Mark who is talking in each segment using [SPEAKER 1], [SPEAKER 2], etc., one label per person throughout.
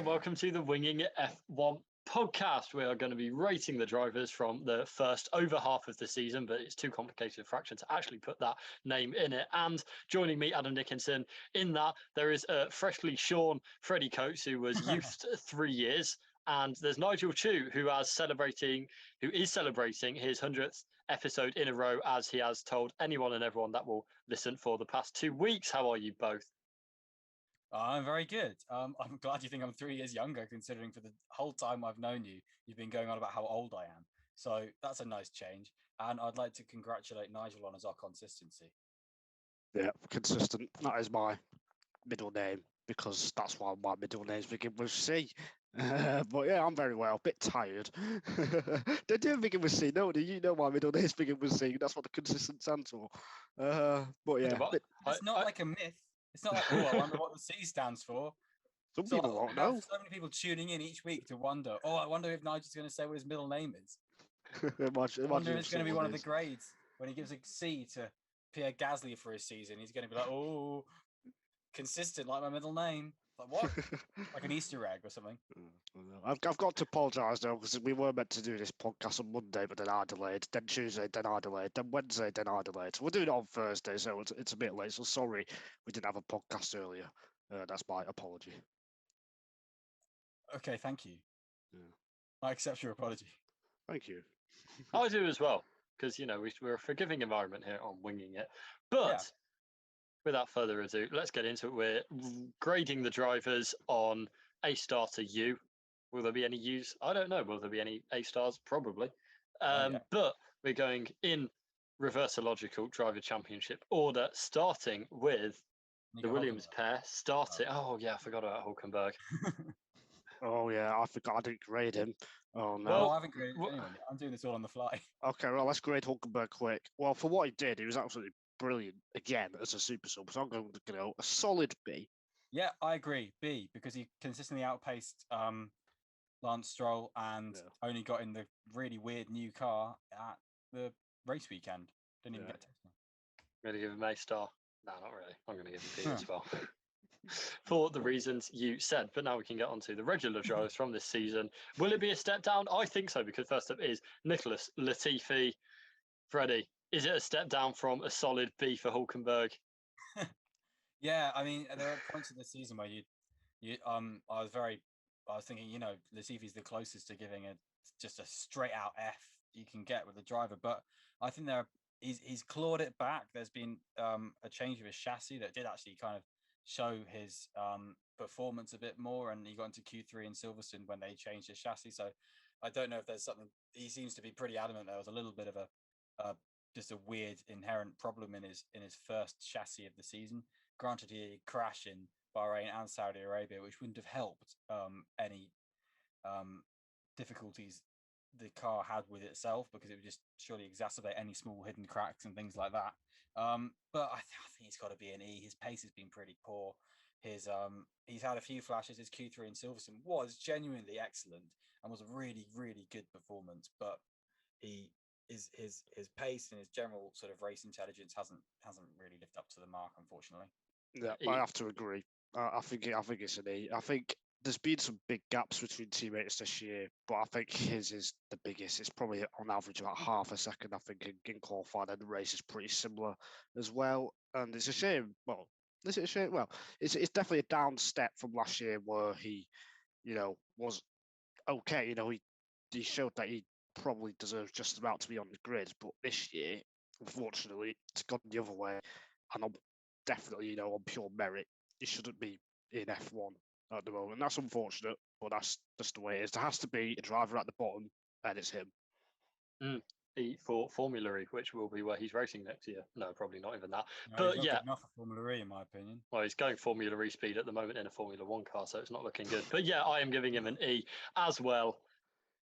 [SPEAKER 1] and welcome to the Winging It F1 podcast. We are going to be rating the drivers from the first over half of the season, but it's too complicated a fraction to actually put that name in it. And joining me, Adam Dickinson, in that there is a freshly shorn Freddie Coates, who was youth 3 years, and there's Nigel Chu, who is celebrating his 100th episode in a row, as he has told anyone and everyone that will listen for the past 2 weeks. How are you both?
[SPEAKER 2] I'm very good. I'm glad you think I'm 3 years younger, considering for the whole time I've known you, you've been going on about how old I am. So that's a nice change. And I'd like to congratulate Nigel on our consistency.
[SPEAKER 3] Yeah, consistent. That is my middle name, because that's why my middle names begin with C. But yeah, I'm very well. A bit tired. They do begin with C, no? Do you know my middle names begin with C? That's what the consistent stands for. But yeah,
[SPEAKER 2] it's not like a myth. It's not like, oh, I wonder what the C stands for.
[SPEAKER 3] Some people won't know.
[SPEAKER 2] So many people tuning in each week to wonder, I wonder if Nigel's going to say what his middle name is.
[SPEAKER 3] I
[SPEAKER 2] wonder if it's going to be one of the grades. When he gives a C to Pierre Gasly for his season, he's going to be like, oh, consistent like my middle name. Like what? Like an Easter egg or something.
[SPEAKER 3] I've got to apologise though, because we were meant to do this podcast on Monday, but then I delayed. Then Tuesday, then I delayed. Then Wednesday, then I delayed. So we're doing it on Thursday, so it's a bit late. So sorry we didn't have a podcast earlier. That's my apology.
[SPEAKER 2] Okay, thank you.
[SPEAKER 3] Yeah.
[SPEAKER 2] I accept your apology.
[SPEAKER 3] Thank you.
[SPEAKER 1] I do as well, because we're a forgiving environment here on Winging It. But without further ado, let's get into it. We're grading the drivers on A star to U. Will there be any U's? I don't know. Will there be any A stars? Probably. But we're going in reversalogical driver championship order, starting with the Williams pair. Oh yeah, I forgot about Hulkenberg.
[SPEAKER 3] Oh yeah, I forgot I didn't grade him. Oh no.
[SPEAKER 2] Well, I haven't graded anyone yet. I'm doing this all on the fly.
[SPEAKER 3] Okay, well, let's grade Hulkenberg quick. Well, for what he did, he was absolutely brilliant again as a super sub. So I'm going to go a solid B.
[SPEAKER 2] Yeah, I agree. B, because he consistently outpaced Lance Stroll and only got in the really weird new car at the race weekend. Didn't even get testing.
[SPEAKER 1] Going to give him A star? No, not really. I'm going to give him B as well. For the reasons you said. But now we can get on to the regular drivers from this season. Will it be a step down? I think so, because first up is Nicholas Latifi. Freddie, is it a step down from a solid B for Hulkenberg?
[SPEAKER 2] Yeah, I mean, there are points in the season where I was thinking, Latifi's the closest to giving just a straight out F you can get with the driver, but I think he's clawed it back. There's been a change of his chassis that did actually kind of show his performance a bit more, and he got into Q3 in Silverstone when they changed his chassis. So I don't know if there's something. He seems to be pretty adamant there was a little bit of just a weird inherent problem in his first chassis of the season. Granted, he crashed in Bahrain and Saudi Arabia, which wouldn't have helped any difficulties the car had with itself, because it would just surely exacerbate any small hidden cracks and things like that. But I think he's got to be an E. His pace has been pretty poor. He's had a few flashes. His Q3 in Silverstone was genuinely excellent and was a really, really good performance. But his pace and his general sort of race intelligence hasn't really lived up to the mark, unfortunately.
[SPEAKER 3] Yeah, I have to agree. I think it's an E. I think there's been some big gaps between teammates this year, but I think his is the biggest. It's probably on average about half a second, I think, in qualifying, and the race is pretty similar as well. And it's a shame. Well, is it a shame? Well, it's definitely a down step from last year where he, was okay. He showed that he probably deserves just about to be on the grid, but this year, unfortunately, it's gone the other way, and I'm definitely, on pure merit, he shouldn't be in F1 at the moment. That's unfortunate, but that's just the way it is. There has to be a driver at the bottom, and it's him.
[SPEAKER 1] E for Formula E, which will be where he's racing next year. No, probably not even that.
[SPEAKER 2] No,
[SPEAKER 1] but
[SPEAKER 2] he's not good enough for Formula E, in my opinion.
[SPEAKER 1] Well, he's going Formula E speed at the moment in a Formula 1 car, so it's not looking good. But yeah, I am giving him an E as well.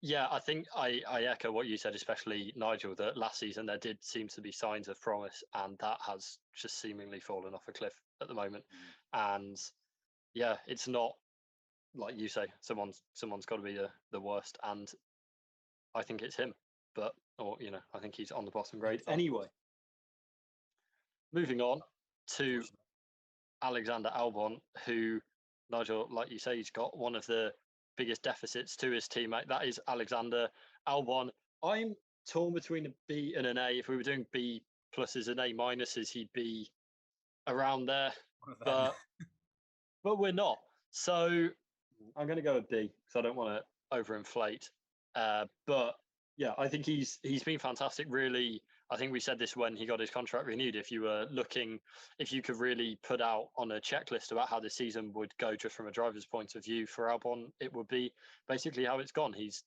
[SPEAKER 1] Yeah, I think I echo what you said, especially Nigel, that last season there did seem to be signs of promise, and that has just seemingly fallen off a cliff at the moment. And yeah, it's not like you say, someone's got to be the worst, and I think it's him. But I think he's on the bottom grade anyway. Moving on to Alexander Albon, who Nigel, like you say, he's got one of the biggest deficits to his teammate. That is Alexander Albon. I'm torn between a B and an A. If we were doing B pluses and A minuses, he'd be around there. But we're not. So I'm going to go with B because I don't want to overinflate. But yeah, I think he's been fantastic. Really, I think we said this when he got his contract renewed. If you were looking, if you could really put out on a checklist about how the season would go, just from a driver's point of view for Albon, it would be basically how it's gone. He's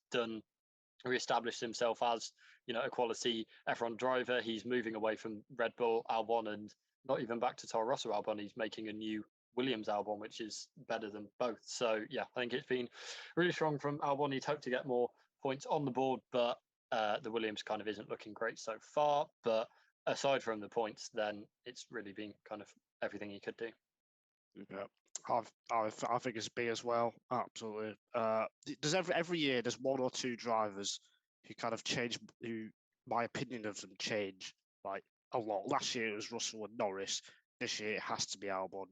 [SPEAKER 1] re-established himself as a quality F1 driver. He's moving away from Red Bull Albon and not even back to Toro Rosso Albon. He's making a new Williams Albon, which is better than both. So yeah, I think it's been really strong from Albon. He'd hope to get more points on the board, but the Williams kind of isn't looking great so far. But aside from the points, then it's really been kind of everything he could do.
[SPEAKER 3] Yeah, I think it's B as well. Absolutely. There's every year there's one or two drivers who kind of change, who my opinion of them change like a lot. Last year it was Russell and Norris. This year it has to be Albon.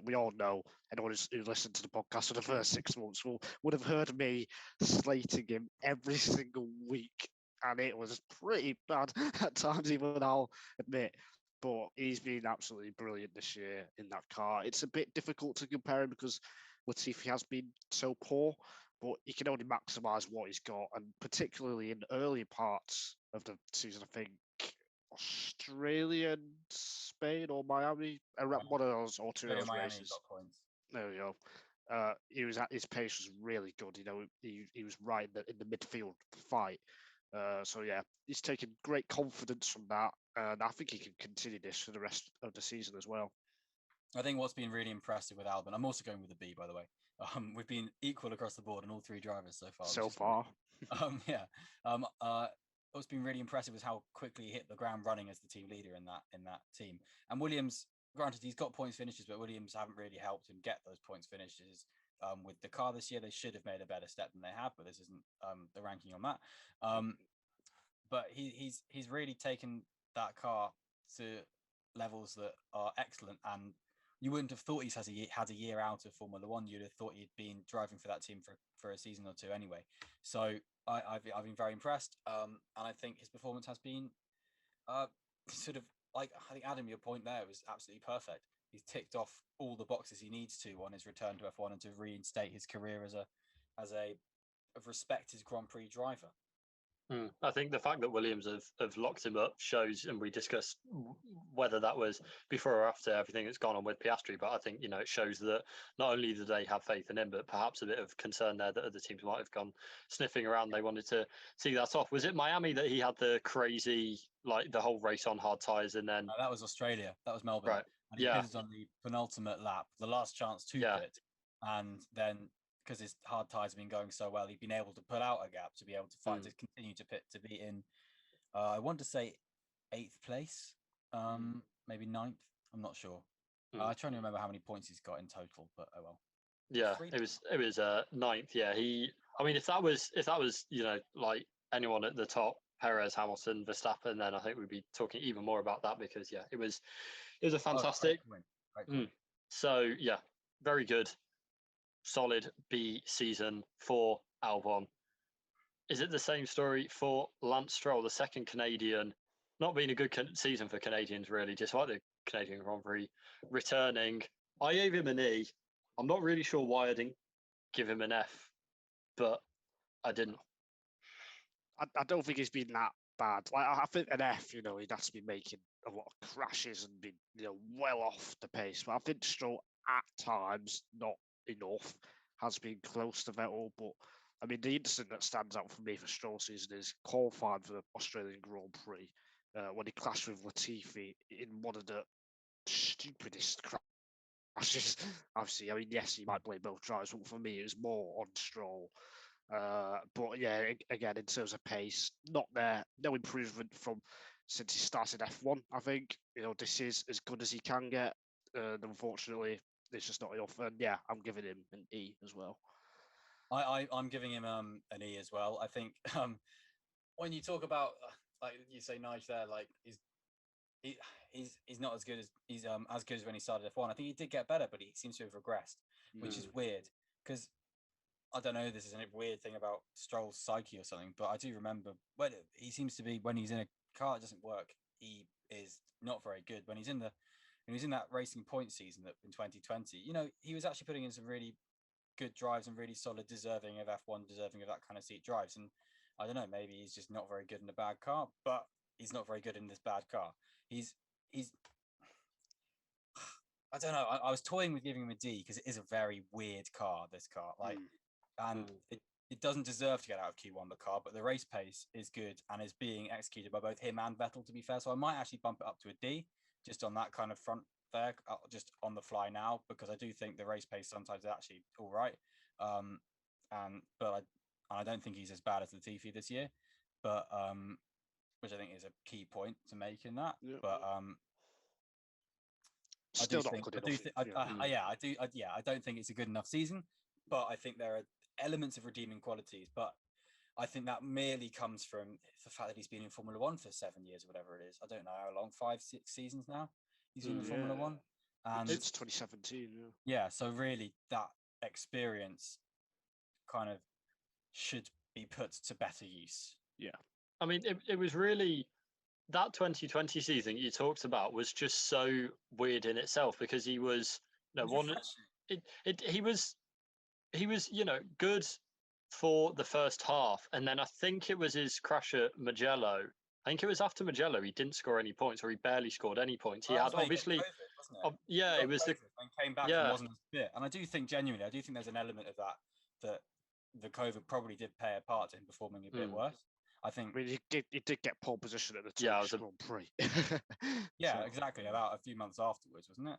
[SPEAKER 3] We all know, anyone who listened to the podcast for the first 6 months would have heard me slating him every single week, and it was pretty bad at times, even I'll admit. But he's been absolutely brilliant this year in that car. It's a bit difficult to compare him because Latifi has been so poor, but he can only maximise what he's got, and particularly in early parts of the season, I think Australia and Spain or Miami, one of those or two of those races.
[SPEAKER 2] Got points.
[SPEAKER 3] There we go. His pace was really good. He was right in the midfield fight. So yeah, he's taken great confidence from that, and I think he can continue this for the rest of the season as well.
[SPEAKER 2] I think what's been really impressive with Albon, I'm also going with a B, by the way. We've been equal across the board on all three drivers so far.
[SPEAKER 3] So far,
[SPEAKER 2] what's been really impressive is how quickly he hit the ground running as the team leader in that team. And Williams, granted, he's got points finishes, but Williams haven't really helped him get those points finishes. With the car this year, they should have made a better step than they have, but this isn't the ranking on that. But he's really taken that car to levels that are excellent, and you wouldn't have thought he's had a year out of Formula One. You'd have thought he'd been driving for that team for a season or two anyway. So I've been very impressed, and I think his performance has been sort of like, I think, Adam, your point there was absolutely perfect. He's ticked off all the boxes he needs to on his return to F1 and to reinstate his career as a respected Grand Prix driver.
[SPEAKER 1] I think the fact that Williams have locked him up shows, and we discussed whether that was before or after everything that's gone on with Piastri, but I think, it shows that not only do they have faith in him, but perhaps a bit of concern there that other teams might have gone sniffing around. They wanted to see that off. Was it Miami that he had the crazy, like the whole race on hard tyres, and then...
[SPEAKER 2] No, that was Australia. That was Melbourne.
[SPEAKER 1] Right.
[SPEAKER 2] And he pitted on the penultimate lap, the last chance to pit. And then, because his hard tyres have been going so well, he'd been able to pull out a gap to be able to fight, to continue to pit, to be in, I want to say 8th place, maybe 9th. I'm not sure. I'm trying to remember how many points he's got in total, but oh well.
[SPEAKER 1] Yeah, it was 9th. Yeah, if that was like anyone at the top, Perez, Hamilton, Verstappen, then I think we'd be talking even more about that, because it was a fantastic.
[SPEAKER 2] Great point.
[SPEAKER 1] So yeah, very good. Solid B season for Albon. Is it the same story for Lance Stroll, the second Canadian? Not been a good season for Canadians, really, despite the Canadian Grand Prix returning. I gave him an E. I'm not really sure why I didn't give him an F, but I didn't.
[SPEAKER 3] I don't think he's been that bad. Like, I think an F, he'd have to be making a lot of crashes and be well off the pace. But I think Stroll at times, not enough, has been close to Vettel. But I mean, the incident that stands out for me for Stroll season is qualifying for the Australian Grand Prix when he clashed with Latifi in one of the stupidest crashes I've seen. I mean, yes, he might blame both drivers, but for me, it was more on Stroll. But yeah, again, in terms of pace, not there. No improvement from since he started F1. I think this is as good as he can get. Unfortunately, it's just not enough. And yeah, I'm giving him an E as well.
[SPEAKER 2] I'm giving him an E as well. I think when you talk about, like you say, Nigel, there, like he's not as good as when he started F1. I think he did get better, but he seems to have regressed, which is weird because I don't know. This is a weird thing about Stroll's psyche or something, but I do remember when he seems to be when he's in a car it doesn't work. He is not very good when he's in that racing point season that in 2020. He was actually putting in some really good drives and really solid, deserving of F1, deserving of that kind of seat drives. And I don't know, maybe he's just not very good in a bad car, but he's not very good in this bad car. He's I don't know. I was toying with giving him a D because it is a very weird car, this car. And it doesn't deserve to get out of Q1, the car, but the race pace is good and is being executed by both him and Vettel, to be fair. So I might actually bump it up to a D just on that kind of front there, just on the fly now, because I do think the race pace sometimes is actually all right. But I don't think he's as bad as Latifi this year, but which I think is a key point to make in that.
[SPEAKER 3] Yeah.
[SPEAKER 2] But
[SPEAKER 3] Still not good enough.
[SPEAKER 2] I don't think it's a good enough season, but I think there are elements of redeeming qualities. But I think that merely comes from the fact that he's been in Formula One for 7 years or whatever it is. I don't know how long, 5, 6 seasons now he's been in Formula One. And
[SPEAKER 3] since 2017.
[SPEAKER 2] Yeah, so really that experience kind of should be put to better use.
[SPEAKER 3] Yeah.
[SPEAKER 1] I mean, it was really that 2020 season you talked about was just so weird in itself because he was he was good for the first half, and then I think it was his crash at Mugello. I think it was after Mugello he didn't score any points, or he barely scored any points. He had obviously,
[SPEAKER 2] COVID,
[SPEAKER 1] it was
[SPEAKER 2] and came back and wasn't as fit. And I do think there's an element of that the COVID probably did play a part in performing a bit worse. I mean,
[SPEAKER 3] he did get pole position at the Turkish Grand Prix.
[SPEAKER 2] Yeah, exactly. About a few months afterwards, wasn't it?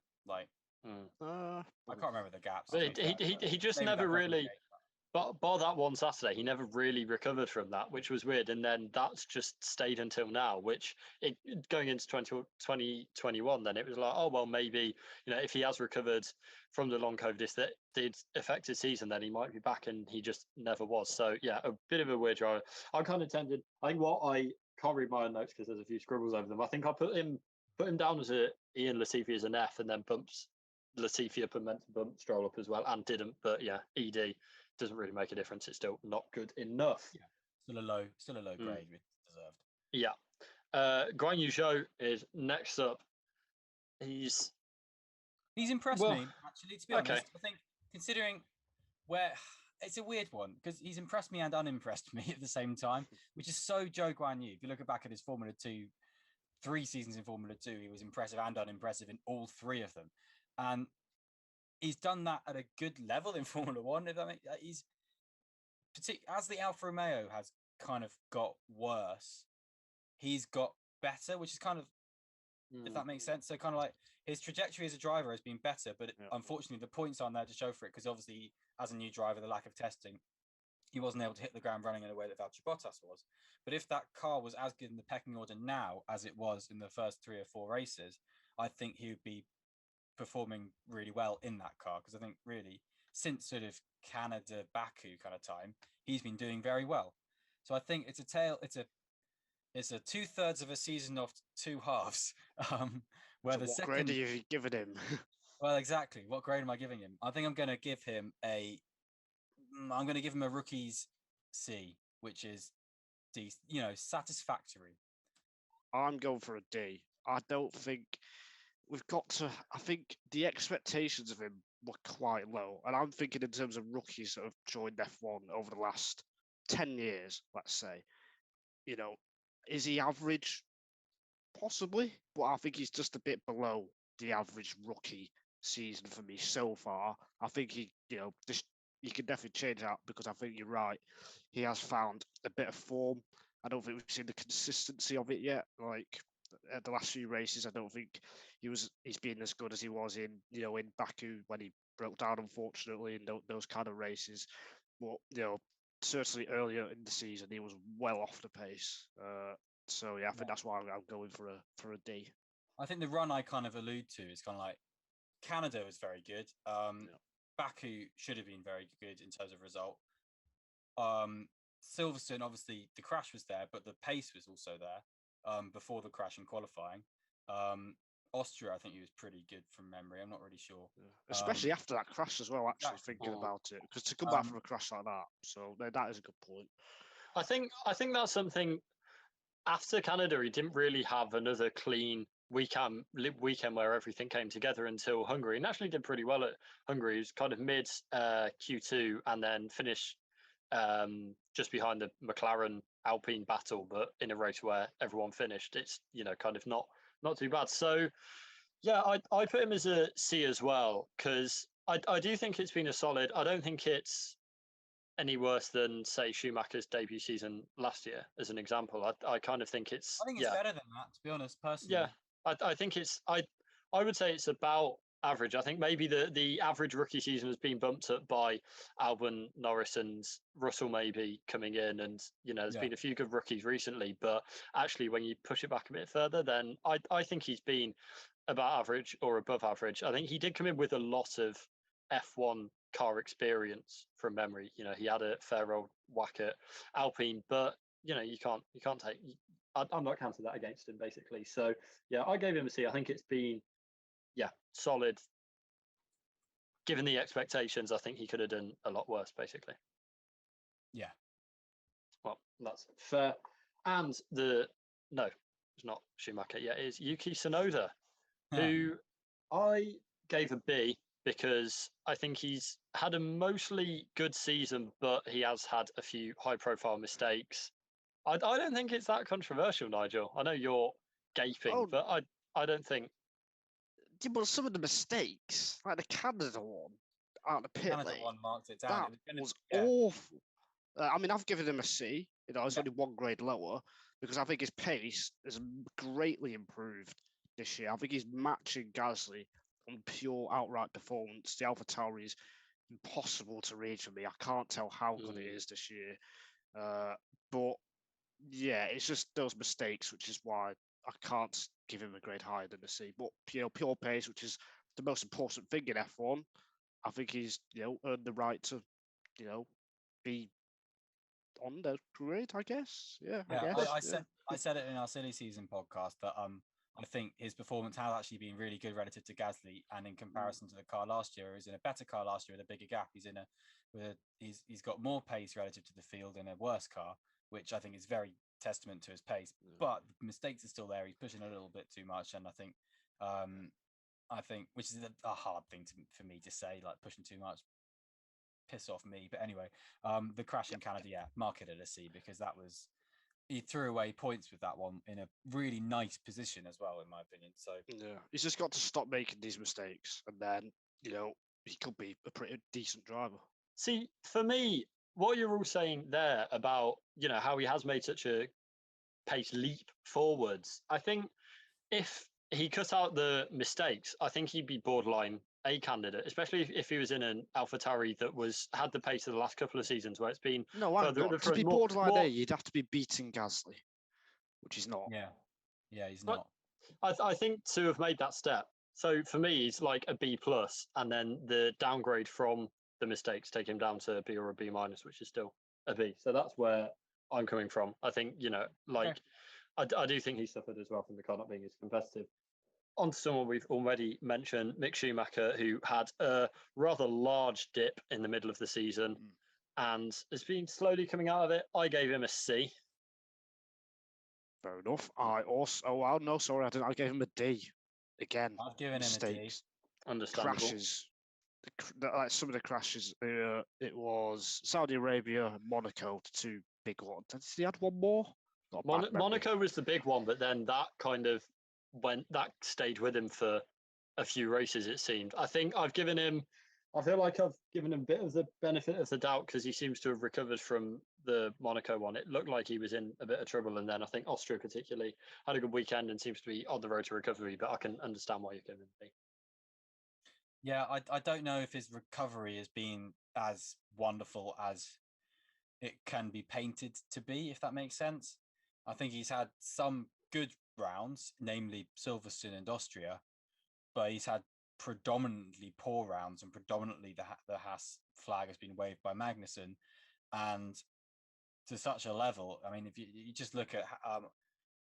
[SPEAKER 2] I can't remember the gaps.
[SPEAKER 1] But he just never really. But bar that one Saturday, he never really recovered from that, which was weird. And then that's just stayed until now, which going into 2021, then it was like, oh, well, maybe, if he has recovered from the long COVID that did affect his season, then he might be back, and he just never was. So, yeah, a bit of a weird driver. I'm kind of tempted. I think I can't read my own notes because there's a few scribbles over them. I think I put him down as Ian Latifi as an F, and then bumps Latifi up and meant to bump Stroll up as well, and didn't. But yeah, ED doesn't really make a difference. It's still not good enough.
[SPEAKER 2] Yeah, still a low grade, deserved.
[SPEAKER 1] Yeah. Guan Yu Zhou is next up. He's
[SPEAKER 2] impressed me, actually, to be honest. I think considering where it's a weird one because he's impressed me and unimpressed me at the same time, which is so Zhou Guanyu. If you look back at his Formula 2, 3 seasons in Formula 2, he was impressive and unimpressive in all 3 of them. And he's done that at a good level in Formula 1. If that makes, as the Alfa Romeo has kind of got worse, he's got better, which is kind of, if that makes sense. So kind of like his trajectory as a driver has been better, but unfortunately the points aren't there to show for it because obviously as a new driver, the lack of testing, he wasn't able to hit the ground running in a way that Valtteri Bottas was. But if that car was as good in the pecking order now as it was in the first 3 or 4 races, I think he would be performing really well in that car because I think really since sort of Canada, Baku kind of time, he's been doing very well. So I think it's a 2/3 of a season of 2 halves. Where the second
[SPEAKER 3] grade are you giving him?
[SPEAKER 2] Well, exactly. What grade am I giving him? I think I'm going to give him a rookie's C, which is D, satisfactory.
[SPEAKER 3] I'm going for a D. I don't think I think the expectations of him were quite low. And I'm thinking in terms of rookies that have joined F1 over the last 10 years, let's say. Is he average? Possibly. But I think he's just a bit below the average rookie season for me so far. I think he can definitely change that because I think you're right. He has found a bit of form. I don't think we've seen the consistency of it yet. Like at the last few races, I don't think he's been as good as he was in Baku when he broke down, unfortunately, in those kind of races. But certainly earlier in the season, he was well off the pace. So yeah, I think that's why I'm going for a D.
[SPEAKER 2] I think the run I kind of allude to is kind of like Canada was very good. Baku should have been very good in terms of result. Silverstone, obviously, the crash was there, but the pace was also there before the crash in qualifying. Austria, I think he was pretty good from memory. I'm not really sure.
[SPEAKER 3] Especially after that crash as well. Actually,
[SPEAKER 2] exactly.
[SPEAKER 3] thinking about it, because to come back from a crash like that, so that is a good point.
[SPEAKER 1] I think that's something. After Canada, he didn't really have another clean weekend where everything came together until Hungary. And actually did pretty well at Hungary. He was kind of mid Q2 and then finished just behind the McLaren Alpine battle, but in a race where everyone finished. It's kind of not too bad. So yeah, I put him as a C as well, because I do think it's been a solid. I don't think it's any worse than, say, Schumacher's debut season last year, as an example. I kind of think it's.
[SPEAKER 2] I think it's better than that, to be honest, personally.
[SPEAKER 1] Yeah, I think it's. I would say it's about average. I think maybe the average rookie season has been bumped up by Albon, Norris, and Russell maybe coming in, and there's been a few good rookies recently. But actually, when you push it back a bit further, then I think he's been about average or above average. I think he did come in with a lot of F1 car experience from memory. He had a fair old whack at Alpine, but you can't take. I'm not counting that against him, basically. So yeah, I gave him a C. I think it's been solid. Given the expectations, I think he could have done a lot worse, basically.
[SPEAKER 2] Yeah.
[SPEAKER 1] Well, that's fair. And no, it's not Schumacher. Yeah, it is Yuki Tsunoda, who I gave a B, because I think he's had a mostly good season, but he has had a few high-profile mistakes. I don't think it's that controversial, Nigel. I know you're gaping, but I don't think.
[SPEAKER 3] Yeah, but some of the mistakes, like the Canada one out of the pit
[SPEAKER 2] Canada
[SPEAKER 3] lane,
[SPEAKER 2] one marked it down.
[SPEAKER 3] that was awful. I mean, I've given him a C. It's only one grade lower, because I think his pace has greatly improved this year. I think he's matching Gasly on pure outright performance. The AlphaTauri is impossible to read for me. I can't tell how good it is this year. But yeah, it's just those mistakes, which is why I can't give him a grade higher than a C. But pure pace, which is the most important thing in F1, I think he's earned the right to be on the grade, I guess. Yeah,
[SPEAKER 2] yeah.
[SPEAKER 3] I guess.
[SPEAKER 2] I said it in our silly season podcast that I think his performance has actually been really good relative to Gasly, and in comparison to the car last year, he's in a better car last year with a bigger gap. He's got more pace relative to the field in a worse car, which I think is very testament to his pace. But the mistakes are still there. He's pushing a little bit too much, and I think which is a hard thing for me to say, like pushing too much. Piss off me. But anyway, the crash in Canada, mark it at a C, because he threw away points with that one in a really nice position as well, in my opinion. So
[SPEAKER 3] yeah, he's just got to stop making these mistakes, and then he could be a pretty decent driver.
[SPEAKER 1] See, for me, what you're all saying there about how he has made such a pace leap forwards, I think if he cut out the mistakes, I think he'd be borderline A candidate, especially if he was in an AlphaTauri that had the pace of the last couple of seasons, where it's been
[SPEAKER 3] to be borderline A, you'd have to be beating Gasly, which he's not.
[SPEAKER 2] Yeah, he's not.
[SPEAKER 1] I think to have made that step. So for me, he's like a B plus, and then the downgrade from the mistakes take him down to a B or a B minus, which is still a B. So that's where I'm coming from. I think I do think he suffered as well from the car not being as competitive. On to someone we've already mentioned, Mick Schumacher, who had a rather large dip in the middle of the season and has been slowly coming out of it. I gave him a C.
[SPEAKER 3] Fair enough. I gave him a D. Again,
[SPEAKER 2] I've given
[SPEAKER 3] mistakes.
[SPEAKER 1] Him a D. Understandable.
[SPEAKER 3] Crashes. Like some of the crashes, it was Saudi Arabia, Monaco, the two big ones. Did he had one more?
[SPEAKER 1] Monaco was the big one, but then that kind of stayed with him for a few races, it seemed. I feel like I've given him a bit of the benefit of the doubt, because he seems to have recovered from the Monaco one. It looked like he was in a bit of trouble, and then I think Austria particularly had a good weekend and seems to be on the road to recovery, but I can understand why you're giving him B.
[SPEAKER 2] Yeah, I don't know if his recovery has been as wonderful as it can be painted to be, if that makes sense. I think he's had some good rounds, namely Silverstone and Austria, but he's had predominantly poor rounds, and predominantly the Haas flag has been waved by Magnussen, and to such a level. I mean, if you just look at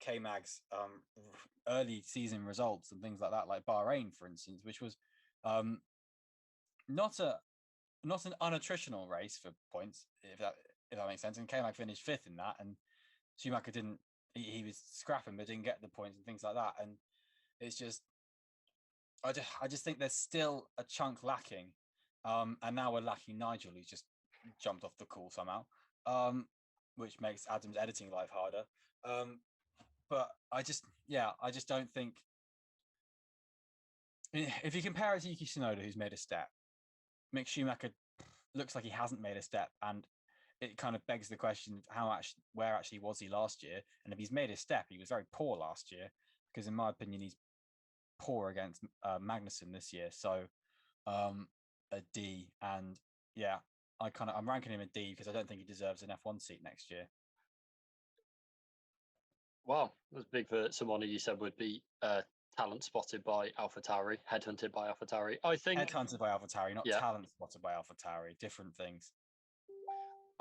[SPEAKER 2] K-Mag's early season results and things like that, like Bahrain, for instance, which was not an unattritional race for points, if that makes sense. And K-Mag finished 5th in that, and Schumacher didn't. He was scrapping, but didn't get the points and things like that. And it's just, I just think there's still a chunk lacking. And now we're lacking Nigel, who's just jumped off the call somehow, which makes Adam's editing life harder. But I just don't think. If you compare it to Yuki Tsunoda, who's made a step, Mick Schumacher looks like he hasn't made a step, and it kind of begs the question: where actually was he last year? And if he's made a step, he was very poor last year, because in my opinion, he's poor against Magnussen this year. So a D, and yeah, I'm ranking him a D because I don't think he deserves an F1 seat next year.
[SPEAKER 1] Wow, that's big for someone who you said would be talent spotted by AlphaTauri, headhunted by AlphaTauri. I think
[SPEAKER 2] headhunted by AlphaTauri, not talent spotted by AlphaTauri. Different things.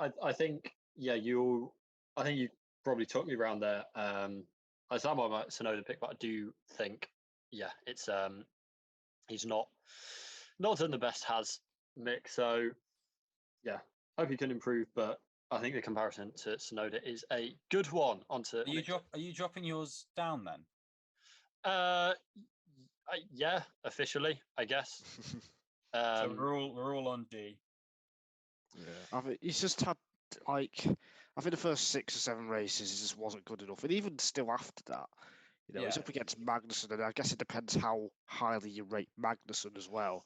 [SPEAKER 1] I think you probably took me around there. I stand by my Tsunoda pick, but I do think it's he's not done the best, has Mick. So hope he can improve, but I think the comparison to Tsunoda is a good one. Are
[SPEAKER 2] you dropping yours down then?
[SPEAKER 1] Yeah, officially, I guess.
[SPEAKER 2] So we're all on D.
[SPEAKER 3] Yeah, I think he's just had I think the first 6 or 7 races he just wasn't good enough, and even still after that, he's up against Magnussen, and I guess it depends how highly you rate Magnussen as well.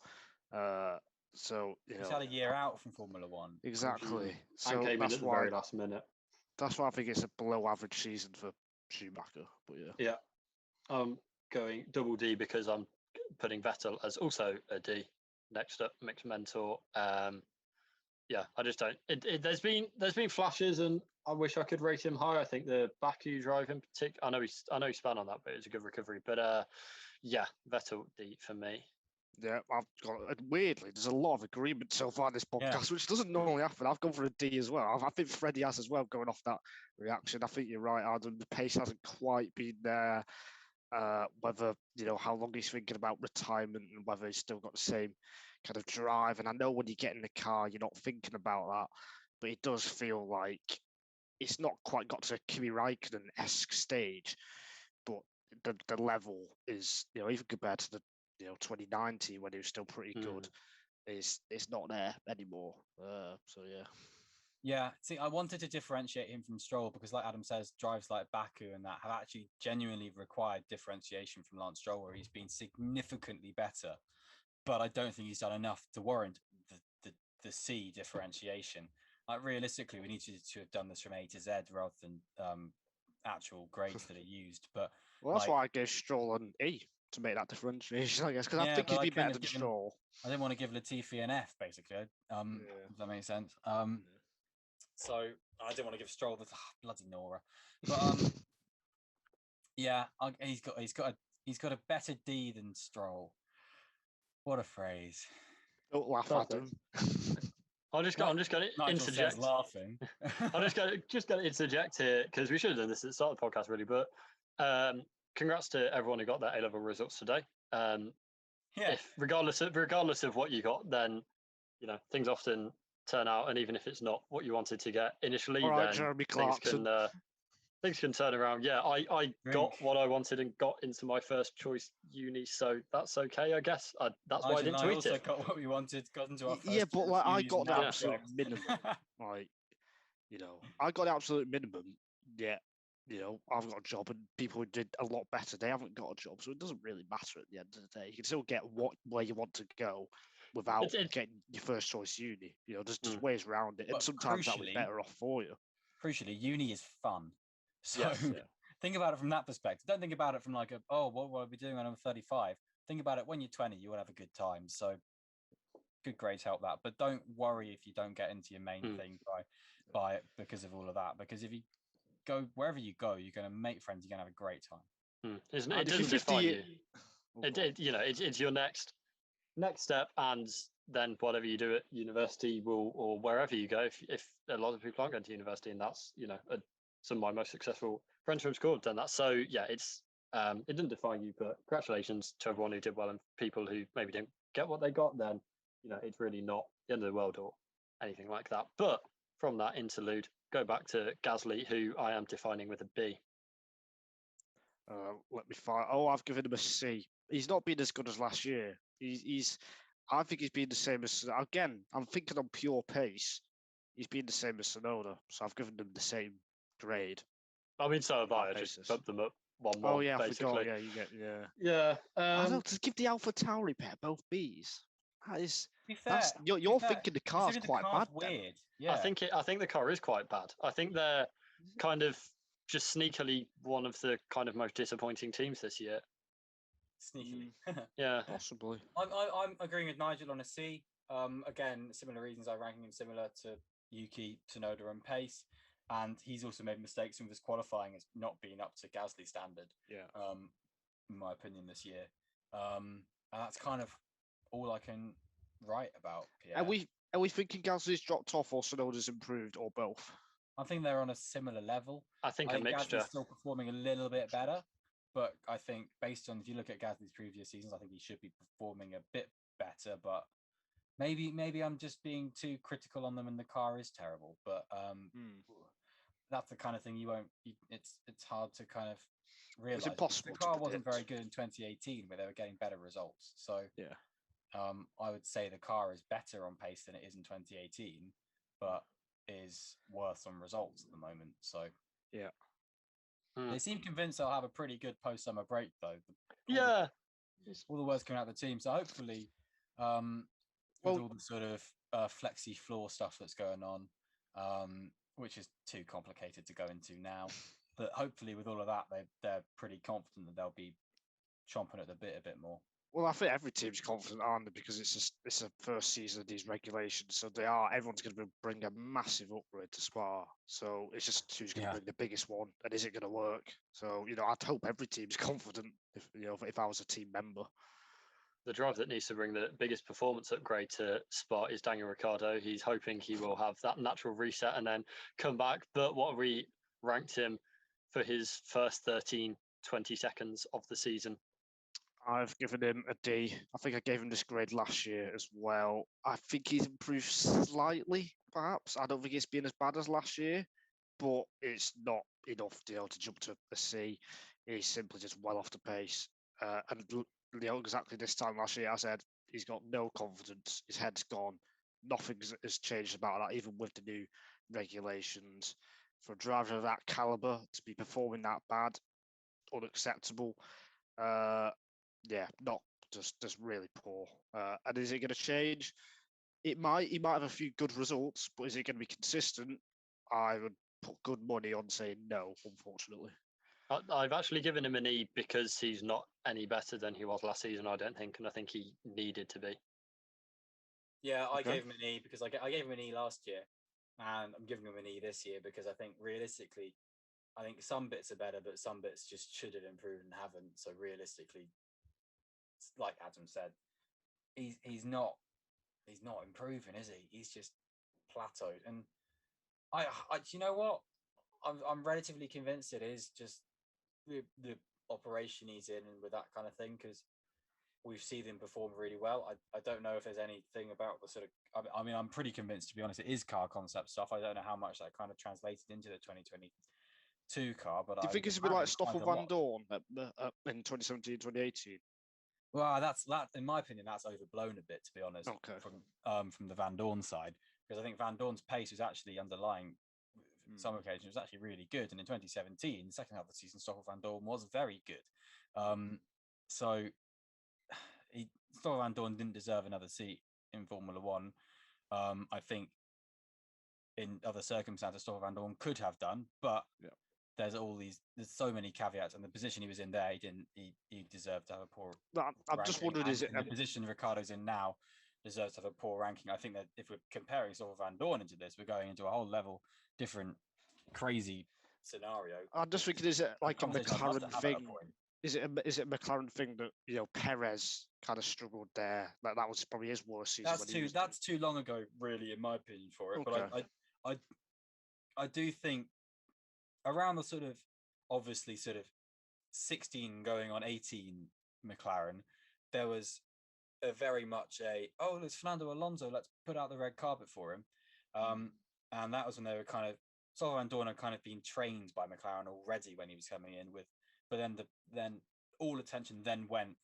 [SPEAKER 3] So
[SPEAKER 2] he's had a year out from Formula One.
[SPEAKER 3] Exactly.
[SPEAKER 1] So and came in at the very last minute.
[SPEAKER 3] That's why I think it's a below average season for Schumacher. But yeah.
[SPEAKER 1] I'm going double D because I'm putting Vettel as also a D. Next up, Mick's mentor. I just don't. There's been flashes, and I wish I could rate him higher. I think the Baku drive in particular. I know he spun on that, but it was a good recovery. But Vettel D for me.
[SPEAKER 3] Yeah, I've got weirdly. There's a lot of agreement so far in this podcast, which doesn't normally happen. I've gone for a D as well. I think Freddie has as well, going off that reaction. I think you're right, Adam. The pace hasn't quite been there. Whether how long he's thinking about retirement and whether he's still got the same kind of drive. And I know when you get in the car, you're not thinking about that, but it does feel like it's not quite got to Kimi Raikkonen-esque stage, but the level is even compared to the 2019 when he was still pretty good, it's not there anymore. So yeah.
[SPEAKER 2] Yeah, see, I wanted to differentiate him from Stroll because, like Adam says, drives like Baku and that have actually genuinely required differentiation from Lance Stroll, where he's been significantly better. But I don't think he's done enough to warrant the C differentiation. Like, realistically, we need to have done this from A to Z rather than actual grades that are used. But
[SPEAKER 3] that's why I gave Stroll an E to make that differentiation, I guess, because I think he'd be better than Stroll.
[SPEAKER 2] I didn't want to give Latifi an F, basically. If that makes sense. So I didn't want to give Stroll the bloody Nora, but he's got a better D than Stroll. What a phrase!
[SPEAKER 3] Don't laugh at him.
[SPEAKER 1] I'm just going to interject.
[SPEAKER 2] Laughing.
[SPEAKER 1] I'm just going to interject here because we should have done this at the start of the podcast, really. But congrats to everyone who got their A-level results today. If regardless of what you got, then things often turn out, and even if it's not what you wanted to get initially, then
[SPEAKER 3] Jeremy Clarkson.
[SPEAKER 1] Things can turn around. Yeah, I got what I wanted and got into my first choice uni, so that's okay, I guess. That's why I didn't tweet
[SPEAKER 2] also
[SPEAKER 1] it.
[SPEAKER 2] Got what we wanted, got into our first.
[SPEAKER 3] Yeah, but I got the absolute minimum. I got the absolute minimum. Yeah, I've got a job, and people who did a lot better, they haven't got a job, so it doesn't really matter at the end of the day. You can still get where you want to go without getting your first choice uni. There's ways around it, and sometimes that was better off for you.
[SPEAKER 2] Crucially, uni is fun. So think about it from that perspective. Don't think about it from like what will I be doing when I'm 35? Think about it when you're 20, you will have a good time. So good grades help that. But don't worry if you don't get into your main thing by because of all of that. Because if you go wherever you go, you're going to make friends, you're going to have a great time.
[SPEAKER 1] It doesn't define you. It's your next step, and then whatever you do at university or wherever you go, if a lot of people aren't going to university, and that's some of my most successful Brentford scored done that. So yeah, it didn't define you, but congratulations to everyone who did well, and people who maybe didn't get what they got. Then it's really not the end of the world or anything like that. But from that interlude, go back to Gasly, who I am defining with a B.
[SPEAKER 3] Let me find. Oh, I've given him a C. He's not been as good as last year. I think he's been the same as. Again, I'm thinking on pure pace. He's been the same as Sonoda, so I've given them the same grade.
[SPEAKER 1] I mean, so have I. I just bumped them up 1-1.
[SPEAKER 3] Yeah,
[SPEAKER 1] basically.
[SPEAKER 3] I forgot. Yeah, you get yeah. I don't to give the Alpha Tauri pair both Bs. That is.
[SPEAKER 2] To be fair,
[SPEAKER 3] You're thinking the car's quite bad.
[SPEAKER 2] Weird. Yeah.
[SPEAKER 1] I think the car is quite bad. I think they're kind of just sneakily one of the kind of most disappointing teams this year.
[SPEAKER 2] Sneakily.
[SPEAKER 1] Yeah,
[SPEAKER 3] possibly.
[SPEAKER 2] I'm agreeing with Nigel on a C. Again, similar reasons. I'm ranking him similar to Yuki, Tsunoda, and Pace. And he's also made mistakes with his qualifying. It's not been up to Gasly standard.
[SPEAKER 3] Yeah.
[SPEAKER 2] In my opinion, this year. And that's kind of all I can write about. Pierre.
[SPEAKER 3] Are we thinking Gasly's dropped off or Tsunoda's improved or both?
[SPEAKER 2] I think they're on a similar level.
[SPEAKER 1] I think a mixture.
[SPEAKER 2] Gasly's still performing a little bit better, but I think based on if you look at Gasly's previous seasons, I think he should be performing a bit better. But maybe I'm just being too critical on them, and the car is terrible. But that's the kind of thing it's hard to kind of realize.
[SPEAKER 3] It's impossible.
[SPEAKER 2] The car wasn't very good in 2018, where they were getting better results. So
[SPEAKER 3] yeah.
[SPEAKER 2] I would say the car is better on pace than it is in 2018, but is worse on results at the moment. So
[SPEAKER 3] yeah,
[SPEAKER 2] they seem convinced they'll have a pretty good post-summer break, though. All the words coming out of the team. So hopefully, with all the sort of flexi floor stuff that's going on, which is too complicated to go into now, but hopefully with all of that, they're pretty confident that they'll be chomping at the bit a bit more.
[SPEAKER 3] Well, I think every team's confident, aren't they? Because it's a first season of these regulations, so everyone's going to bring a massive upgrade to Spa. So it's just who's going to bring the biggest one, and is it going to work? So I'd hope every team's confident. If I was a team member,
[SPEAKER 1] the driver that needs to bring the biggest performance upgrade to Spa is Daniel Ricciardo. He's hoping he will have that natural reset and then come back. But what have we ranked him for his first 13, 20 seconds of the season?
[SPEAKER 3] I've given him a D. I think I gave him this grade last year as well. I think he's improved slightly, perhaps. I don't think it's been as bad as last year, but it's not enough to jump to a C. He's simply just well off the pace. And exactly this time last year, I said he's got no confidence. His head's gone. Nothing has changed about that, even with the new regulations. For a driver of that caliber to be performing that bad, unacceptable. Not just really poor. And is it going to change? It might. He might have a few good results, but is it going to be consistent? I would put good money on saying no, unfortunately.
[SPEAKER 1] I've actually given him an E because he's not any better than he was last season, I don't think, and I think he needed to be.
[SPEAKER 2] Yeah, I gave him an E because I gave him an E last year, and I'm giving him an E this year because I think realistically, I think some bits are better, but some bits just should have improved and haven't. So realistically, like Adam said, he's not improving, is he? He's just plateaued. And I you know what? I'm relatively convinced it is just the operation he's in and with that kind of thing, because we've seen him perform really well. I don't know if there's anything about the sort of. I mean, I'm pretty convinced, to be honest, it is car concept stuff. I don't know how much that kind of translated into the 2022 car, but
[SPEAKER 3] do you think it's a bit like Stoffel Van Dorn in 2017, 2018?
[SPEAKER 2] Well, that in my opinion, that's overblown a bit, to be honest.
[SPEAKER 3] Okay.
[SPEAKER 2] From the Van Dorn side, because I think Van Dorn's pace was actually underlying. Some occasions was actually really good, and in 2017, the second half of the season, Stoffel Van Dorn was very good. So Stoffel Van Dorn didn't deserve another seat in Formula One. I think in other circumstances, Stoffel Van Dorn could have done, but there's so many caveats, and the position he was in there, he deserved to have a poor.
[SPEAKER 3] I'm just wondering, is it
[SPEAKER 2] the position Ricciardo's in now deserves to have a poor ranking? I think that if we're comparing Stoffel Van Dorn into this, we're going into a whole level different, crazy scenario.
[SPEAKER 3] I'm just thinking, is it like a McLaren thing? Is it a McLaren thing that Perez kind of struggled there? Like that was probably his worst season.
[SPEAKER 2] That's too long ago, really, in my opinion, for it. Okay. But I do think around the sort of obviously sort of 16 going on 18 McLaren, there was a very much it's Fernando Alonso, let's put out the red carpet for him. And that was when they were kind of, Stoffel Van Dorn had kind of been trained by McLaren already when he was coming in with, but then all attention then went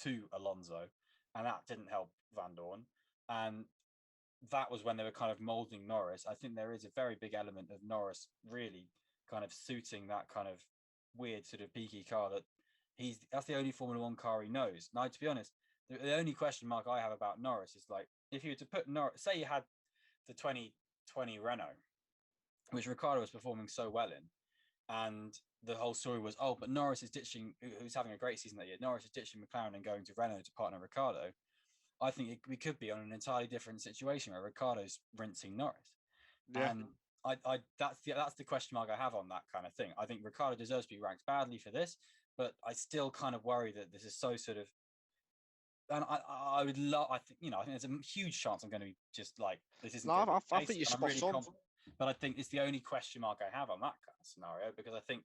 [SPEAKER 2] to Alonso, and that didn't help Van Dorn. And that was when they were kind of molding Norris. I think there is a very big element of Norris really kind of suiting that kind of weird sort of peaky car that's the only Formula One car he knows. Now, to be honest, the only question mark I have about Norris is like, if you were to put Norris, say you had the 2020 Renault, which Ricciardo was performing so well in, and the whole story was, but Norris is ditching, who's having a great season that year, Norris is ditching McLaren and going to Renault to partner Ricciardo. I think we could be on an entirely different situation where Ricciardo's rinsing Norris. Yeah. And I that's the question mark I have on that kind of thing. I think Ricciardo deserves to be ranked badly for this, but I still kind of worry that this is so sort of, and I would love, I think there's a huge chance I'm going to be just like, this isn't.
[SPEAKER 3] No, I think you're spot on.
[SPEAKER 2] But I think it's the only question mark I have on that kind of scenario, because I think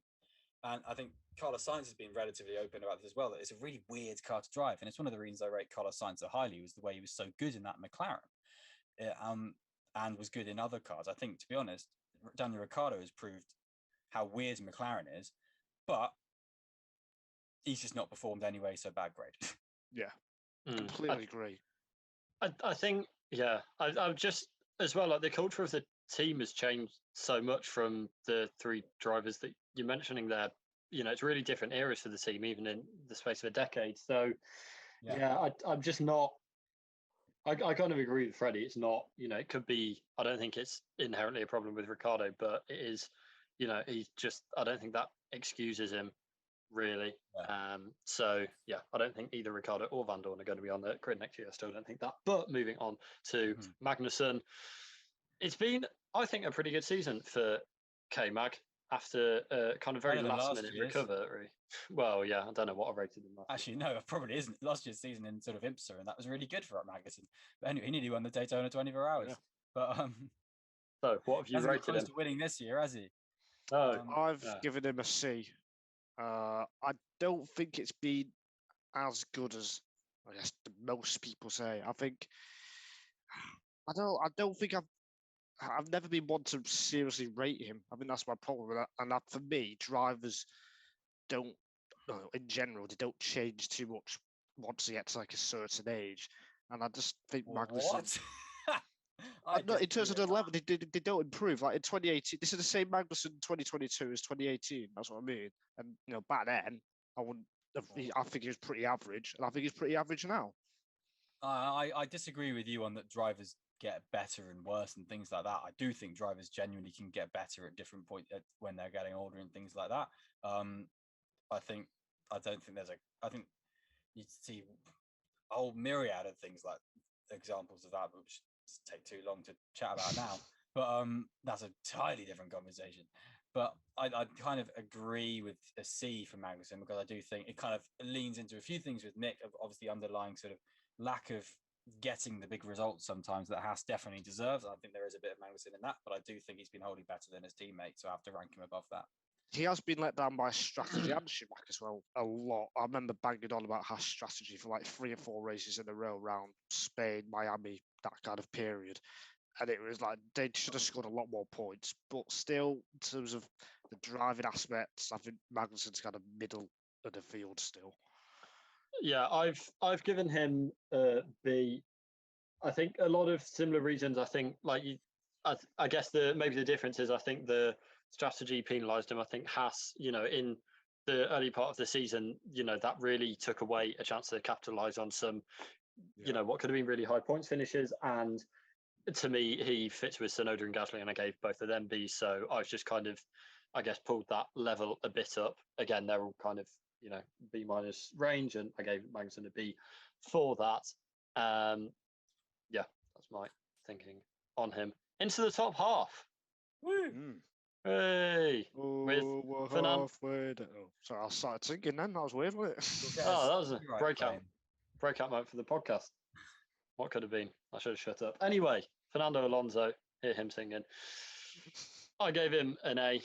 [SPEAKER 2] Carlos Sainz has been relatively open about this as well, that it's a really weird car to drive. And it's one of the reasons I rate Carlos Sainz so highly, was the way he was so good in that McLaren, and was good in other cars. I think, to be honest, Daniel Ricciardo has proved how weird McLaren is, but he's just not performed anyway, so bad grade.
[SPEAKER 3] Yeah, completely agree.
[SPEAKER 1] I think, I'm just, as well, like the culture of the team has changed so much from the three drivers that you're mentioning there. It's really different eras for the team, even in the space of a decade. So I'm just not, I kind of agree with Freddie. It's not, it could be, I don't think it's inherently a problem with Ricciardo, but it is, he's just, I don't think that excuses him really. So I don't think either Ricciardo or Van Dorn are going to be on the grid next year. I still don't think that. But moving on to Magnussen, it's been, I think, a pretty good season for K-Mag after kind of very last-minute recovery. Well, I don't know what I rated him last.
[SPEAKER 2] Actually, no, it probably isn't. Last year's season in sort of IMSA, and that was really good for Magnussen. But anyway, he nearly won the Daytona 24 Hours. Yeah. But
[SPEAKER 1] so what have you rated him?
[SPEAKER 2] To winning this year, has he?
[SPEAKER 3] No, I've given him a C. I don't think it's been as good as I guess most people say. I think I don't think I've never been one to seriously rate him. I think that's my problem with that. And that, for me, drivers don't, in general, they don't change too much once they get to like a certain age. And I just think Magnussen. No, in terms of the level, they don't improve. Like in 2018, this is the same Magnussen 2022 as 2018. That's what I mean. And back then, I think he was pretty average, and I think he's pretty average now.
[SPEAKER 2] I disagree with you on that. Drivers get better and worse and things like that. I do think drivers genuinely can get better at different points when they're getting older and things like that. I think you see a whole myriad of things like examples of that, which take too long to chat about now. But that's a entirely different conversation. But I kind of agree with a C for Magnussen, because I do think it kind of leans into a few things with Nick, of obviously underlying sort of lack of getting the big results sometimes that Haas definitely deserves. I think there is a bit of Magnussen in that, but I do think he's been wholly better than his teammates, so I have to rank him above that.
[SPEAKER 3] He has been let down by strategy and Schumacher as well a lot. I remember banging on about Haas strategy for like 3 or 4 races in a row around Spain, Miami, that kind of period. And it was like they should have scored a lot more points. But still, in terms of the driving aspects, I think Magnussen's kind of middle of the field still.
[SPEAKER 1] Yeah, I've given him a B. I think a lot of similar reasons. I think I guess maybe the difference is I think the strategy penalised him. I think Haas, in the early part of the season, that really took away a chance to capitalise on some, what could have been really high points finishes. And to me, he fits with Tsunoda and Gasly, and I gave both of them Bs. So I've just kind of, I guess, pulled that level a bit up. Again, they're all kind of, B- range, and I gave Magnussen a B for that. That's my thinking on him. Into the top half.
[SPEAKER 2] Woo!
[SPEAKER 1] Hey!
[SPEAKER 3] We're halfway. Sorry, I started singing then. That was weird, wasn't it?
[SPEAKER 1] That was a breakout moment for the podcast. What could have been? I should have shut up. Anyway, Fernando Alonso, hear him singing. I gave him an A.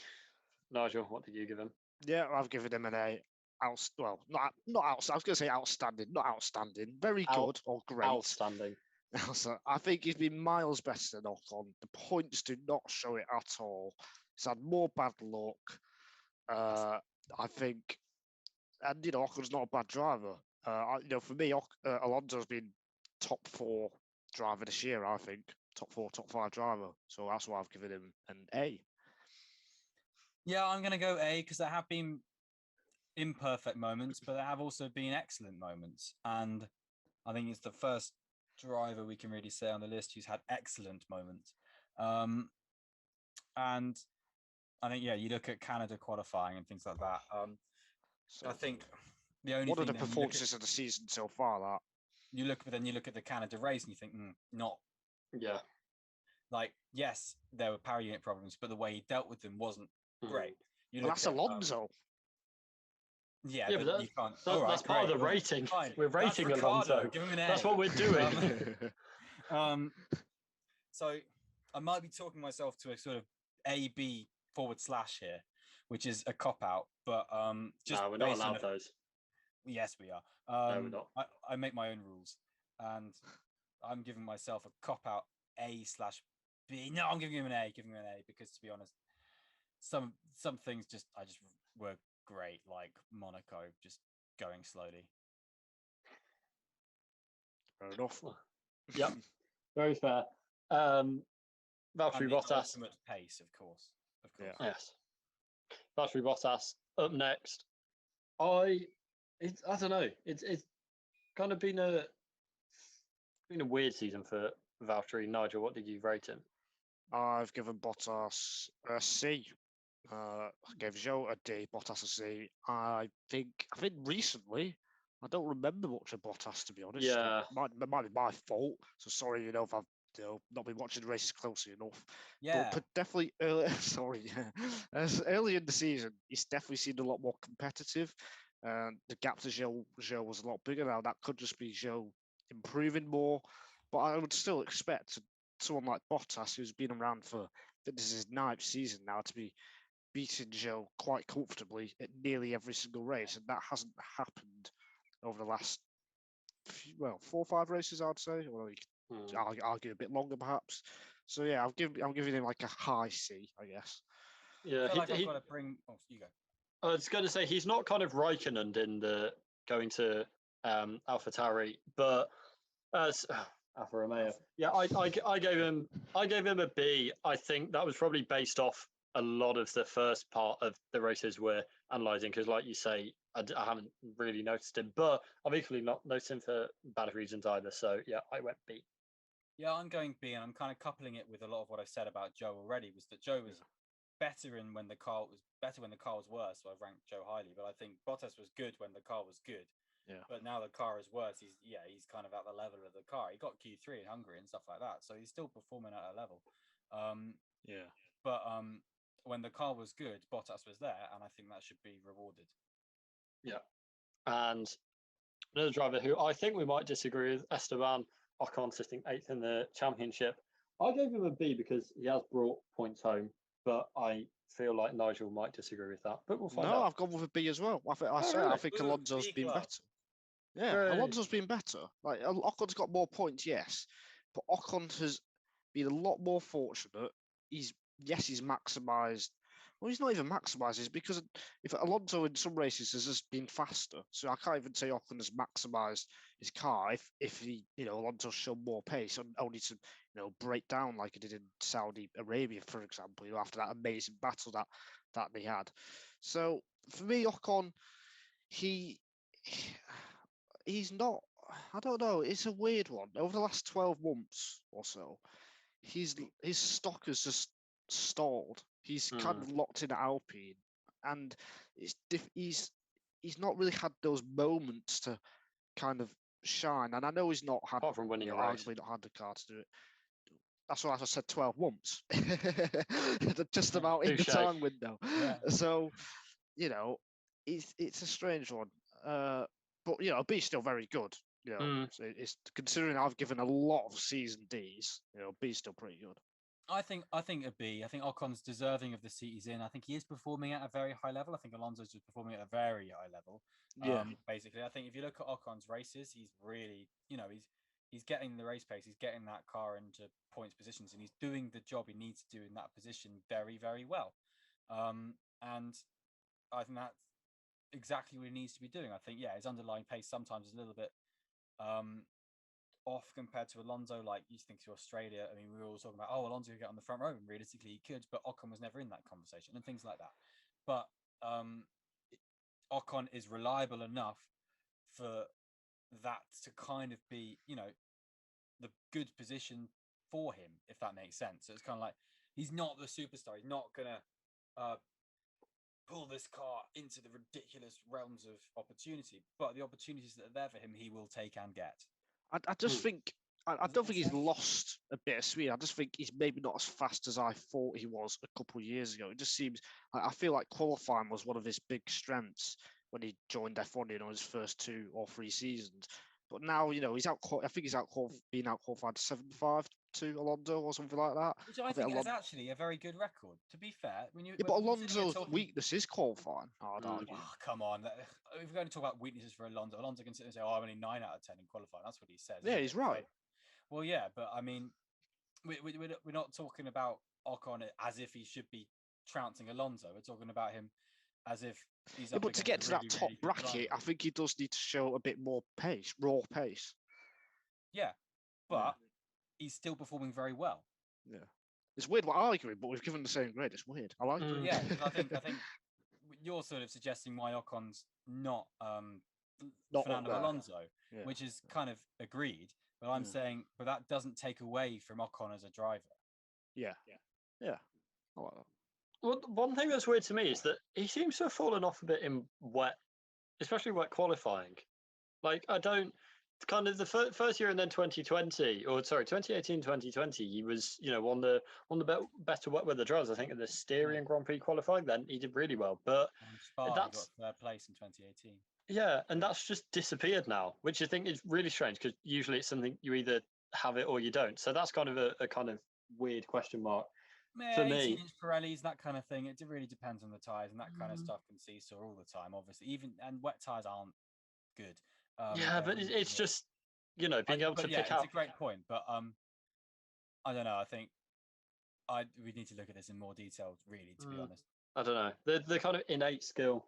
[SPEAKER 1] Nigel, what did you give him?
[SPEAKER 3] Yeah, I've given him an A. Well, not out. I was going to say outstanding, not outstanding. Very good or great.
[SPEAKER 1] Outstanding.
[SPEAKER 3] So I think he's been miles better than Ocon. The points do not show it at all. He's had more bad luck. I think, and Ocon's not a bad driver. For me, Alonso's been top 4 driver this year. I think top 4, top 5 driver. So that's why I've given him an A.
[SPEAKER 2] Yeah, I'm going to go A because there have been imperfect moments, but there have also been excellent moments. And I think it's the first driver we can really say on the list who's had excellent moments. And I think, you look at Canada qualifying and things like that.
[SPEAKER 3] So
[SPEAKER 2] I think the only
[SPEAKER 3] one
[SPEAKER 2] thing
[SPEAKER 3] of the performances of the season so far, that
[SPEAKER 2] you look at the Canada race and you think, not.
[SPEAKER 1] Yeah.
[SPEAKER 2] Like, yes, there were power unit problems, but the way he dealt with them wasn't great.
[SPEAKER 3] That's Alonso.
[SPEAKER 2] Yeah,
[SPEAKER 1] but
[SPEAKER 2] but you can't.
[SPEAKER 1] That's part of the rating.
[SPEAKER 2] Fine.
[SPEAKER 1] We're rating
[SPEAKER 2] That's
[SPEAKER 1] Alonso.
[SPEAKER 2] Give him an A.
[SPEAKER 1] That's what we're doing.
[SPEAKER 2] So I might be talking myself to a sort of A/B / here, which is a cop out. But just
[SPEAKER 1] no, we're not allowed those.
[SPEAKER 2] Yes, we are.
[SPEAKER 1] No, we're not.
[SPEAKER 2] I make my own rules, and I'm giving myself a cop out A/B. No, I'm giving him an A. Because, to be honest, some things just were great, like Monaco just going slowly.
[SPEAKER 3] Fair enough.
[SPEAKER 1] Yep, very fair. Valtteri Bottas.
[SPEAKER 2] Ultimate pace, of course.
[SPEAKER 3] Yeah.
[SPEAKER 1] Yes. Valtteri Bottas up next. I don't know. It's kind of been a weird season for Valtteri. Nigel, what did you rate him?
[SPEAKER 3] I've given Bottas a C. I gave Joe a D, Bottas a C. I think recently, I don't remember much of Bottas, to be honest.
[SPEAKER 1] Yeah.
[SPEAKER 3] It might be my fault. So sorry, if I've not been watching the races closely enough.
[SPEAKER 2] Yeah.
[SPEAKER 3] But definitely early. Sorry, as early in the season, he's definitely seemed a lot more competitive. And the gap to Joe was a lot bigger now. That could just be Joe improving more. But I would still expect someone like Bottas, who's been around for, this is his 9th season now, to be beating Joe quite comfortably at nearly every single race, and that hasn't happened over the last 4 or 5 races, I'd say. Or I'll argue a bit longer, perhaps. So yeah, I'm giving him like a high C, I guess.
[SPEAKER 1] Yeah,
[SPEAKER 2] I've got to bring. Oh, you go.
[SPEAKER 1] I was going to say he's not kind of Raikkonen in the going to AlphaTauri, but as Alfa Romeo. Yeah, I gave him a B. I think that was probably based off a lot of the first part of the races we're analysing, because like you say, I haven't really noticed him, but I've equally not noticed him for bad reasons either. So yeah, I went B.
[SPEAKER 2] Yeah, I'm going B, and I'm kind of coupling it with a lot of what I've said about Joe already, was that Joe was better when the car was worse, so I've ranked Joe highly, but I think Bottas was good when the car was good.
[SPEAKER 3] Yeah.
[SPEAKER 2] But now the car is worse. He's kind of at the level of the car. He got Q3 in Hungary and stuff like that, so he's still performing at a level. But when the car was good, Bottas was there, and I think that should be rewarded.
[SPEAKER 1] Yeah. And another driver who I think we might disagree with, Esteban Ocon, sitting 8th in the championship. I gave him a B because he has brought points home, but I feel like Nigel might disagree with that. But we'll find out.
[SPEAKER 3] No, I've gone with a B as well. I think Alonso's been better. Yeah,
[SPEAKER 1] Great.
[SPEAKER 3] Alonso's been better. Like Ocon's got more points, yes, but Ocon has been a lot more fortunate. He's maximised. Well, he's not even maximised. It's because if Alonso in some races has just been faster, so I can't even say Ocon has maximised his car. If he, Alonso's shown more pace, and only to break down like he did in Saudi Arabia, for example, after that amazing battle that they had. So for me, Ocon, he's not. I don't know. It's a weird one. Over the last 12 months or so, his stock has just stalled. He's kind of locked in at Alpine, and he's not really had those moments to kind of shine. And I know he's not had,
[SPEAKER 1] apart from winning a race,
[SPEAKER 3] arguably not had the car to do it. That's why I said 12 months, just about in the time window.
[SPEAKER 2] Yeah.
[SPEAKER 3] So, it's a strange one. But B's still very good. So it's considering I've given a lot of season Ds. B's still pretty good.
[SPEAKER 2] I think a B. I think Ocon's deserving of the seat he's in. I think he is performing at a very high level. I think Alonso's just performing at a very high level.
[SPEAKER 3] Yeah.
[SPEAKER 2] Basically, I think if you look at Ocon's races, he's really, he's getting the race pace. He's getting that car into points positions, and he's doing the job he needs to do in that position very, very well. And I think that's exactly what he needs to be doing. I think, his underlying pace sometimes is a little bit off compared to Alonso. Like, you think to Australia, I mean, we were all talking about, Alonso could get on the front row, and realistically he could, but Ocon was never in that conversation and things like that. But Ocon is reliable enough for that to kind of be, the good position for him, if that makes sense. So it's kind of like, he's not the superstar. He's not gonna pull this car into the ridiculous realms of opportunity, but the opportunities that are there for him, he will take and get.
[SPEAKER 3] I just think I don't think he's lost a bit of speed. I just think he's maybe not as fast as I thought he was a couple of years ago. It just seems I feel like qualifying was one of his big strengths when he joined F1 in his first 2 or 3 seasons. But now, he's out. I think he's being out qualified 7.5 to Alonso or something like that.
[SPEAKER 2] Which I think is actually a very good record. To be fair,
[SPEAKER 3] but Alonso's weakness is qualifying. I'd argue.
[SPEAKER 2] Oh, come on. If we're going to talk about weaknesses for Alonso can sit and say, I'm only 9 out of 10 in qualifying. That's what he says.
[SPEAKER 3] Yeah, he's right.
[SPEAKER 2] Well, yeah, but I mean, we're not talking about Ocon as if he should be trouncing Alonso. We're talking about him as if he's up
[SPEAKER 3] but to get to that top bracket, I think he does need to show a bit more pace, raw pace.
[SPEAKER 2] Yeah, but he's still performing very well.
[SPEAKER 3] Yeah, it's weird we're arguing, but we've given the same grade. It's weird. I like it.
[SPEAKER 2] Yeah, I think you're sort of suggesting why Ocon's not Fernando Alonso, which is kind of agreed. But I'm saying, but that doesn't take away from Ocon as a driver.
[SPEAKER 3] Yeah. I like that.
[SPEAKER 1] Well, one thing that's weird to me is that he seems to have fallen off a bit in wet, especially wet qualifying. Like, I don't kind of the first year and then 2020, 2018, 2020, he was, one of the better wet weather drivers. I think in the Styrian Grand Prix qualifying, then he did really well. But
[SPEAKER 2] that's got 3rd place in 2018.
[SPEAKER 1] Yeah, and that's just disappeared now, which I think is really strange because usually it's something you either have it or you don't. So that's kind of a kind of weird question mark for me.
[SPEAKER 2] 18-inch Pirellis, that kind of thing. It really depends on the tyres, and that kind of stuff can seesaw all the time, obviously. And wet tyres aren't good.
[SPEAKER 1] But it's just, being able to pick out.
[SPEAKER 2] It's a great point, but I don't know. I think we need to look at this in more detail, really, to be honest.
[SPEAKER 1] I don't know. The kind of innate skill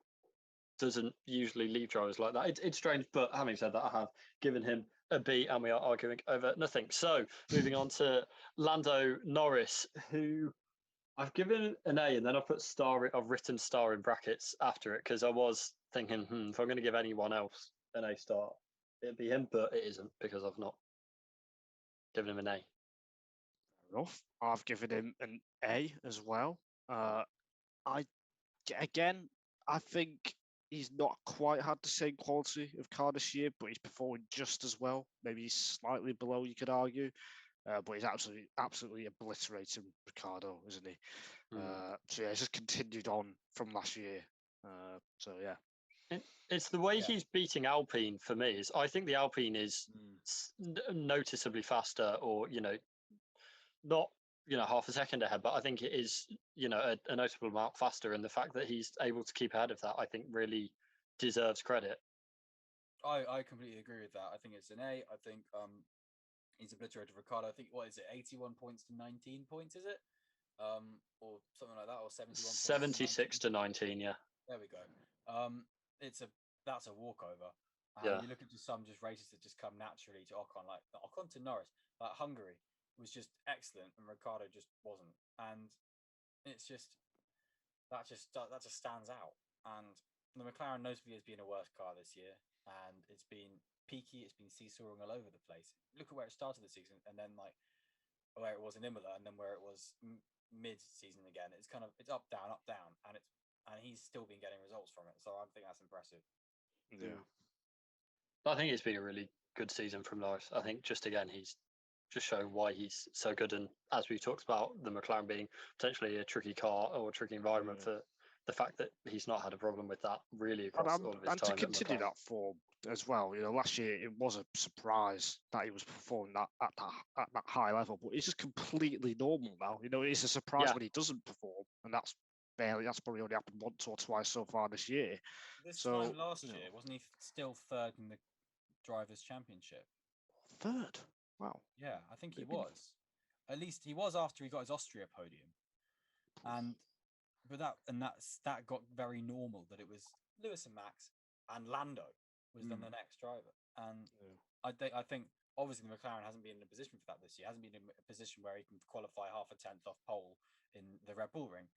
[SPEAKER 1] doesn't usually leave drivers like that. It's strange, but having said that, I have given him a B, and we are arguing over nothing. So moving on to Lando Norris, who I've given an A, and then I've written star in brackets after it because I was thinking, if I'm going to give anyone else an A star, it'd be him, but it isn't because I've not given him an A.
[SPEAKER 3] Fair enough. I've given him an A as well. I think he's not quite had the same quality of car this year, but he's performing just as well. Maybe he's slightly below, you could argue. But he's absolutely obliterating Ricciardo, isn't he? So yeah, it's just continued on from last year. So yeah.
[SPEAKER 1] It's the way he's beating Alpine for me. I think the Alpine is noticeably faster, or not half a second ahead, but I think it is a notable amount faster, and the fact that he's able to keep ahead of that, I think, really deserves credit.
[SPEAKER 2] I completely agree with that. I think it's an A. I think he's obliterated Ricciardo. I think, what is it, 81 points to 19 points, is it? Or something like that, or 71
[SPEAKER 1] 76 to 19, yeah.
[SPEAKER 2] There we go. That's a walkover. You look at some races that just come naturally to Ocon, like Ocon to Norris, like Hungary was just excellent, and Ricciardo just wasn't. And it's just that just stands out. And the McLaren notably has been a worse car this year, and it's been peaky, it's been seesawing all over the place. Look at where it started the season, and then like where it was in Imola, and then where it was mid-season again. It's up, down, and he's still been getting results from it. So I think that's impressive.
[SPEAKER 3] Yeah.
[SPEAKER 1] I think it's been a really good season from Norris. I think just again he's just showing why he's so good, and as we talked about the McLaren being potentially a tricky car or a tricky environment, for the fact that he's not had a problem with that really across all of his time.
[SPEAKER 3] And to continue that form as well. Last year it was a surprise that he was performing at that high level, but it's just completely normal now. It's a surprise
[SPEAKER 1] Yeah.
[SPEAKER 3] when he doesn't perform, and that's probably only happened once or twice so far this year.
[SPEAKER 2] This
[SPEAKER 3] So,
[SPEAKER 2] time last year, wasn't he still third in the Drivers' Championship?
[SPEAKER 3] third. Wow.
[SPEAKER 2] Yeah, I think he was. At least he was after he got his Austria podium, that got very normal. That it was Lewis and Max, and Lando was then the next driver. And I think obviously McLaren hasn't been in a position for that this year. Hasn't been in a position where he can qualify half a tenth off pole in the Red Bull ring,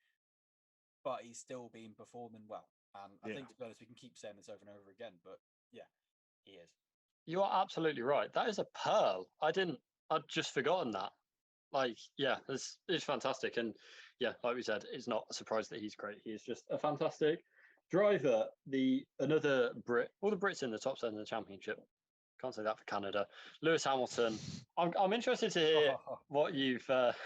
[SPEAKER 2] but he's still been performing well. And I think, to be honest, we can keep saying this over and over again, but yeah, he is.
[SPEAKER 1] You are absolutely right. That is a pearl. I'd just forgotten that. It's fantastic. And yeah, like we said, it's not a surprise that he's great. He is just a fantastic driver. Another Brit, all the Brits in the top 7 in the championship. Can't say that for Canada. Lewis Hamilton. I'm interested to hear what you've got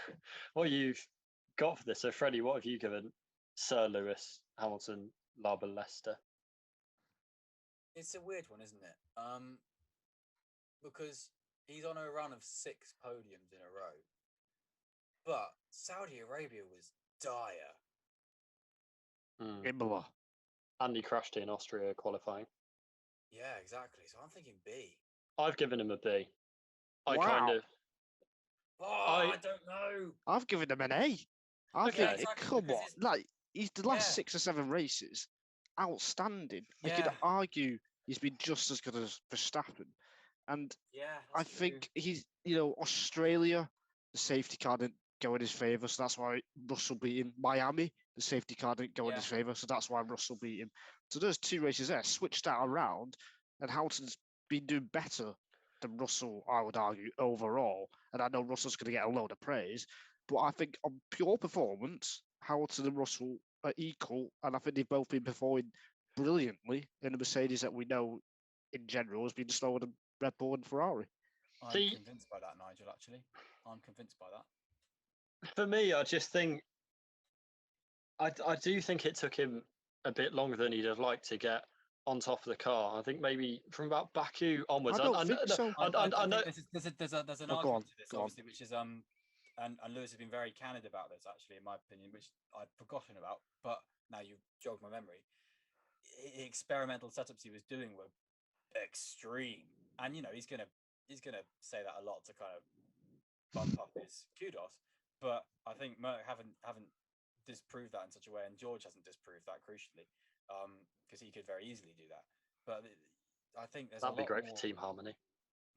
[SPEAKER 1] for this. So Freddie, what have you given Sir Lewis Hamilton Laber Leicester?
[SPEAKER 2] It's a weird one, isn't it? Because he's on a run of 6 podiums in a row. But Saudi Arabia was dire.
[SPEAKER 3] Imola.
[SPEAKER 1] And he crashed in Austria qualifying.
[SPEAKER 2] Yeah, exactly. So I'm thinking B.
[SPEAKER 1] I've given him a B.
[SPEAKER 3] Wow.
[SPEAKER 2] I don't know.
[SPEAKER 3] I've given him an A. Come on. Like, he's the last 6 or 7 races, outstanding.
[SPEAKER 2] Yeah.
[SPEAKER 3] I could argue he's been just as good as Verstappen. And I think he's, Australia, the safety car didn't go in his favour, so that's why Russell beat him. Miami, the safety car didn't go in his favour, so that's why Russell beat him. So those 2 races there, switched that around, and Hamilton's been doing better than Russell, I would argue, overall. And I know Russell's going to get a load of praise, but I think on pure performance, Hamilton and Russell are equal, and I think they've both been performing brilliantly in the Mercedes that we know in general has been slower than Red Bull and Ferrari.
[SPEAKER 2] I'm convinced by that, Nigel, actually. I'm convinced by that.
[SPEAKER 1] For me, I just think I do think it took him a bit longer than he'd have liked to get on top of the car. I think maybe from about Baku onwards.
[SPEAKER 3] I don't think so.
[SPEAKER 2] There's an argument to this, obviously, which is and Lewis has been very candid about this, actually, in my opinion, which I'd forgotten about, but now you've jogged my memory. The experimental setups he was doing were extreme, and he's gonna say that a lot to kind of bump up his kudos. But I think Merck haven't disproved that in such a way, and George hasn't disproved that, crucially, because he could very easily do that. But I think
[SPEAKER 1] that'd be great for team harmony.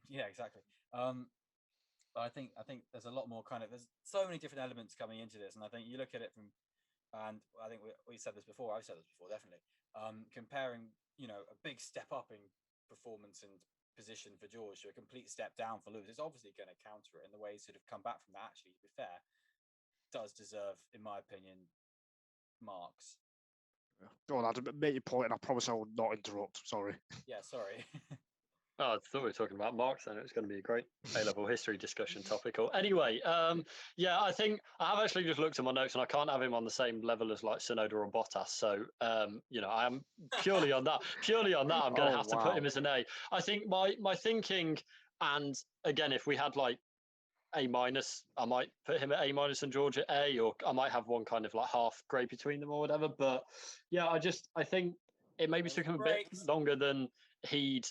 [SPEAKER 2] Yeah, exactly. I think there's a lot more there's so many different elements coming into this, and I think you look at it from, and I think we said this before. I've said this before, definitely. Comparing, a big step up in performance and position for George to a complete step down for Lewis, it's obviously going to counter it, and the way he's sort of come back from that, actually, to be fair, does deserve, in my opinion, marks.
[SPEAKER 3] Go on, Adam, make your point, and I promise I will not interrupt. Sorry.
[SPEAKER 2] Yeah, sorry.
[SPEAKER 1] Oh, I thought we were talking about marks then. It was going to be a great A-level history discussion topical. Anyway, I think I have actually just looked at my notes, and I can't have him on the same level as like Tsunoda or Bottas. So, I am purely on that. I'm going to have to put him as an A. I think my thinking, and again, if we had like A-, I might put him at A- and George at A, or I might have one kind of like half grade between them or whatever. But yeah, I think it maybe took him a bit longer than he'd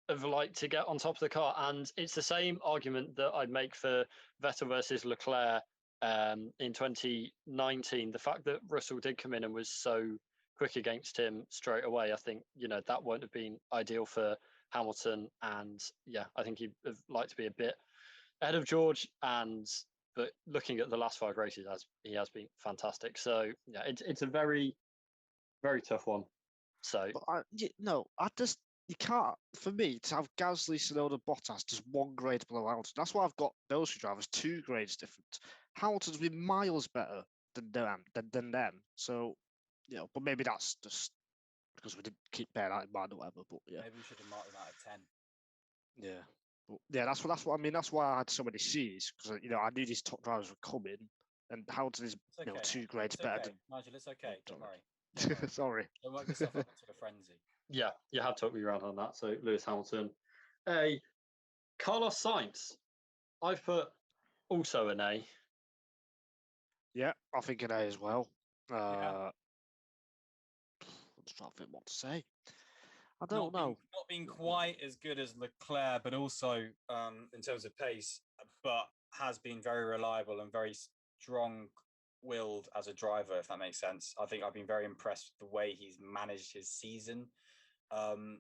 [SPEAKER 1] have liked to get on top of the car. And it's the same argument that I'd make for Vettel versus Leclerc in 2019. The fact that Russell did come in and was so quick against him straight away, I think, that won't have been ideal for Hamilton. And yeah, I think he'd have liked to be a bit ahead of George, but looking at the last 5 races, he has been fantastic. So yeah, it's a very, very tough one. So
[SPEAKER 3] you can't, for me, to have Gasly, Tsunoda, Bottas just 1 grade below Hamilton. That's why I've got those 2 drivers 2 grades different. Hamilton's been miles better than them. So, but maybe that's just because we didn't keep bearing that in mind or whatever. But yeah,
[SPEAKER 2] maybe we should have marked them out of 10.
[SPEAKER 3] Yeah. But yeah, that's what I mean. That's why I had so many C's, because I knew these top drivers were coming, and Hamilton is 2 grades better than
[SPEAKER 2] Nigel. It's okay. Don't worry.
[SPEAKER 3] Sorry.
[SPEAKER 2] Don't work yourself up to a frenzy.
[SPEAKER 1] Yeah, you have talked me around on that. So Lewis Hamilton, A. Carlos Sainz, I've put also an A.
[SPEAKER 3] Yeah, I think an A as well.
[SPEAKER 2] Yeah.
[SPEAKER 3] I'm just trying to think what to say. I don't
[SPEAKER 2] Not being,
[SPEAKER 3] know.
[SPEAKER 2] not being quite as good as Leclerc, but also in terms of pace, but has been very reliable and very strong-willed as a driver, if that makes sense. I think I've been very impressed with the way he's managed his season. And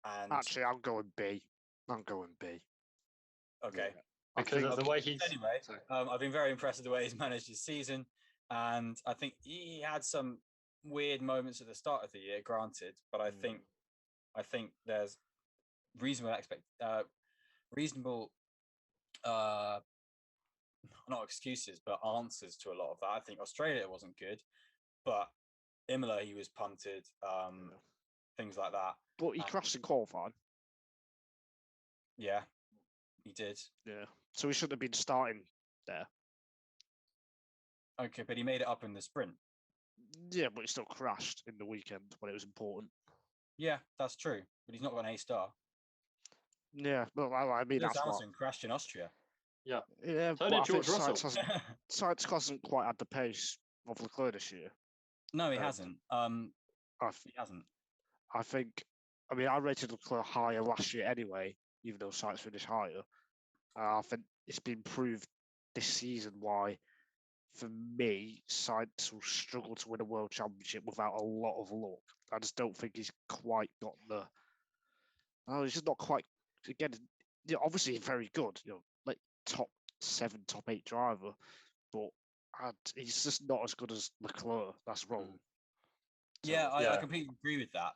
[SPEAKER 3] Actually, I'm going B.
[SPEAKER 2] okay,
[SPEAKER 1] Because of the way he's
[SPEAKER 2] anyway, I've been very impressed with the way he's managed his season, and I think he had some weird moments at the start of the year, granted, but I think there's reasonable not excuses but answers to a lot of that. I think Australia wasn't good, but Imola he was punted, things like that.
[SPEAKER 3] But he crashed in qualifying.
[SPEAKER 2] Yeah, he did.
[SPEAKER 3] Yeah. So he shouldn't have been starting there.
[SPEAKER 2] Okay, but he made it up in the sprint.
[SPEAKER 3] Yeah, but he still crashed in the weekend when it was important.
[SPEAKER 2] Yeah, that's true, but he's not got an A star.
[SPEAKER 3] Yeah, well, I mean,
[SPEAKER 2] Lewis
[SPEAKER 3] that's what.
[SPEAKER 2] Hamilton crashed in Austria.
[SPEAKER 1] Yeah.
[SPEAKER 3] Yeah,
[SPEAKER 1] So
[SPEAKER 3] but
[SPEAKER 1] did
[SPEAKER 3] I think
[SPEAKER 1] George Russell.
[SPEAKER 3] Sainz hasn't quite had the pace of Leclerc this year.
[SPEAKER 2] No, he hasn't. He hasn't.
[SPEAKER 3] I think, I mean, I rated Leclerc higher last year anyway, even though Sainz finished higher. I think it's been proved this season why, for me, Sainz will struggle to win a world championship without a lot of luck. I just don't think he's quite got the. Oh, he's just not quite. Again, obviously he's very good. Like top 7, top 8 driver, but he's just not as good as Leclerc. That's wrong.
[SPEAKER 2] Yeah,
[SPEAKER 3] So,
[SPEAKER 2] I completely agree with that.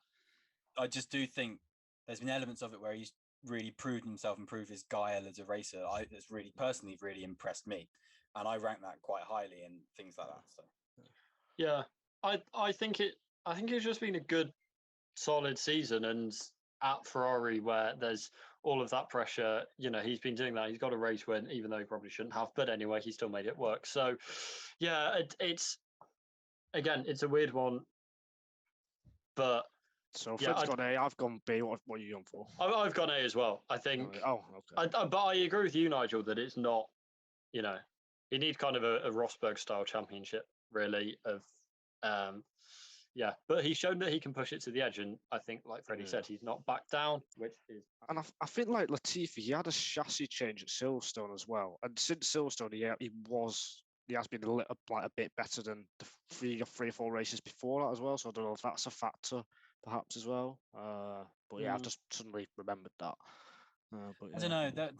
[SPEAKER 2] I just do think there's been elements of it where he's really proved himself and proved his guile as a racer. That's really personally really impressed me, and I rank that quite highly and things like that. So
[SPEAKER 1] Yeah, I think it's just been a good, solid season, and at Ferrari where there's all of that pressure, he's been doing that. He's got a race win, even though he probably shouldn't have. But anyway, he still made it work. So, yeah, it's a weird one, but
[SPEAKER 3] So Fred's gone A, I've gone B. What are you going for?
[SPEAKER 1] I've gone A as well. I think.
[SPEAKER 3] Oh, okay.
[SPEAKER 1] But I agree with you, Nigel, that it's not. You need kind of a Rosberg style championship, really. But he's shown that he can push it to the edge, and I think, like Freddie said, he's not backed down, which is.
[SPEAKER 3] And I think like Latifi, he had a chassis change at Silverstone as well, and since Silverstone, he has been a bit better than the three or four races before that as well. So I don't know if that's a factor, perhaps as well. But yeah, I've just suddenly remembered that. But
[SPEAKER 2] I don't know that.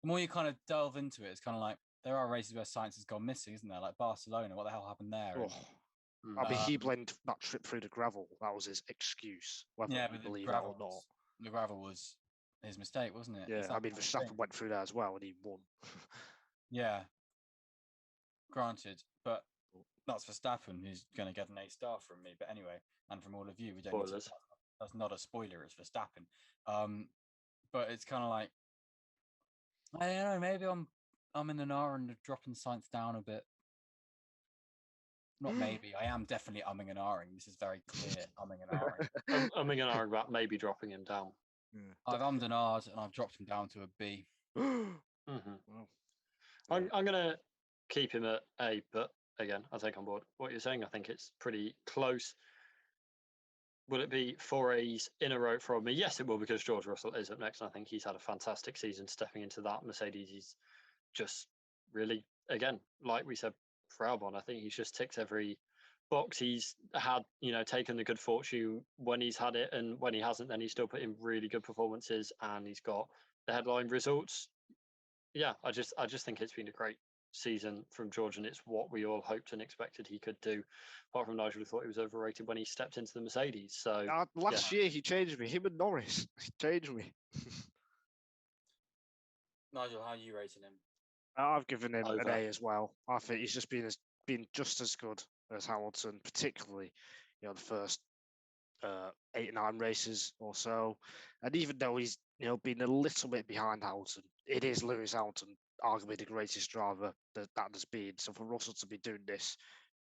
[SPEAKER 2] The more you kind of delve into it, it's kind of like there are races where Sainz has gone missing, isn't there? Like Barcelona, what the hell happened there?
[SPEAKER 3] I mean, he blamed that trip through the gravel. That was his excuse, whether you believe that or not.
[SPEAKER 2] The gravel was his mistake, wasn't it?
[SPEAKER 3] Yeah, I mean, Verstappen went through there as well, and he won.
[SPEAKER 2] Yeah, granted, but that's Verstappen, who's going to get an A star from me. But anyway, and from all of you, we don't. That's not a spoiler. It's Verstappen. But it's kind of like I don't know. Maybe I'm in an R and dropping Sainz down a bit. Not maybe. I am definitely umming and ahhing. This is very clear. Umming and ahhing.
[SPEAKER 1] Umming and ahhing about maybe dropping him down.
[SPEAKER 3] Yeah.
[SPEAKER 2] I've ummed and ahed and I've dropped him down to a B.
[SPEAKER 1] Mm-hmm. Wow. I'm going to keep him at A, but again, I take on board what you're saying. I think it's pretty close. Will it be 4 A's in a row from me? Yes, it will, because George Russell is up next. And I think he's had a fantastic season stepping into that. Mercedes is just really, again, like we said for Albon, I think he's just ticked every box. He's had, taken the good fortune when he's had it, and when he hasn't, then he's still put in really good performances, and he's got the headline results. Yeah, I just think it's been a great season from George, and it's what we all hoped and expected he could do. Apart from Nigel, who thought he was overrated when he stepped into the Mercedes. So
[SPEAKER 3] last year he changed me. Him and Norris, he changed me.
[SPEAKER 2] Nigel, how are you rating him?
[SPEAKER 3] I've given him an A as well. I think he's just been just as good as Hamilton, particularly the first 8 or 9 races or so. And even though he's been a little bit behind Hamilton, it is Lewis Hamilton, arguably the greatest driver that has been. So for Russell to be doing this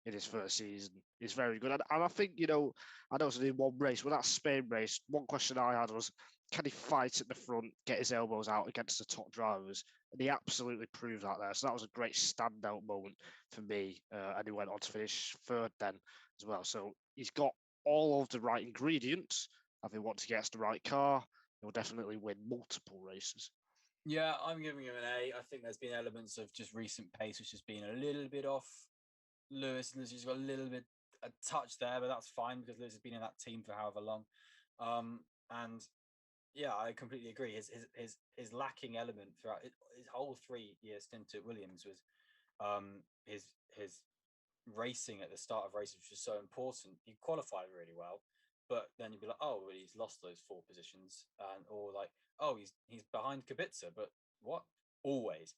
[SPEAKER 3] in his first season. He's very good. And I think, I know it's only one race, but that Spain race, one question I had was, can he fight at the front, get his elbows out against the top drivers? And he absolutely proved that there. So that was a great standout moment for me. And he went on to finish third then as well. So he's got all of the right ingredients. If he wants to get the right car, he'll definitely win multiple races.
[SPEAKER 2] Yeah, I'm giving him an A. I think there's been elements of just recent pace which has been a little bit off Lewis. Lewis has got a touch there, but that's fine because Lewis has been in that team for however long. And yeah, I completely agree. His lacking element throughout his whole 3-year stint at Williams was his racing at the start of races, which was so important. He qualified really well, but then you'd be like, oh, well, he's lost those 4 positions, or like, oh, he's behind Kubica, but what?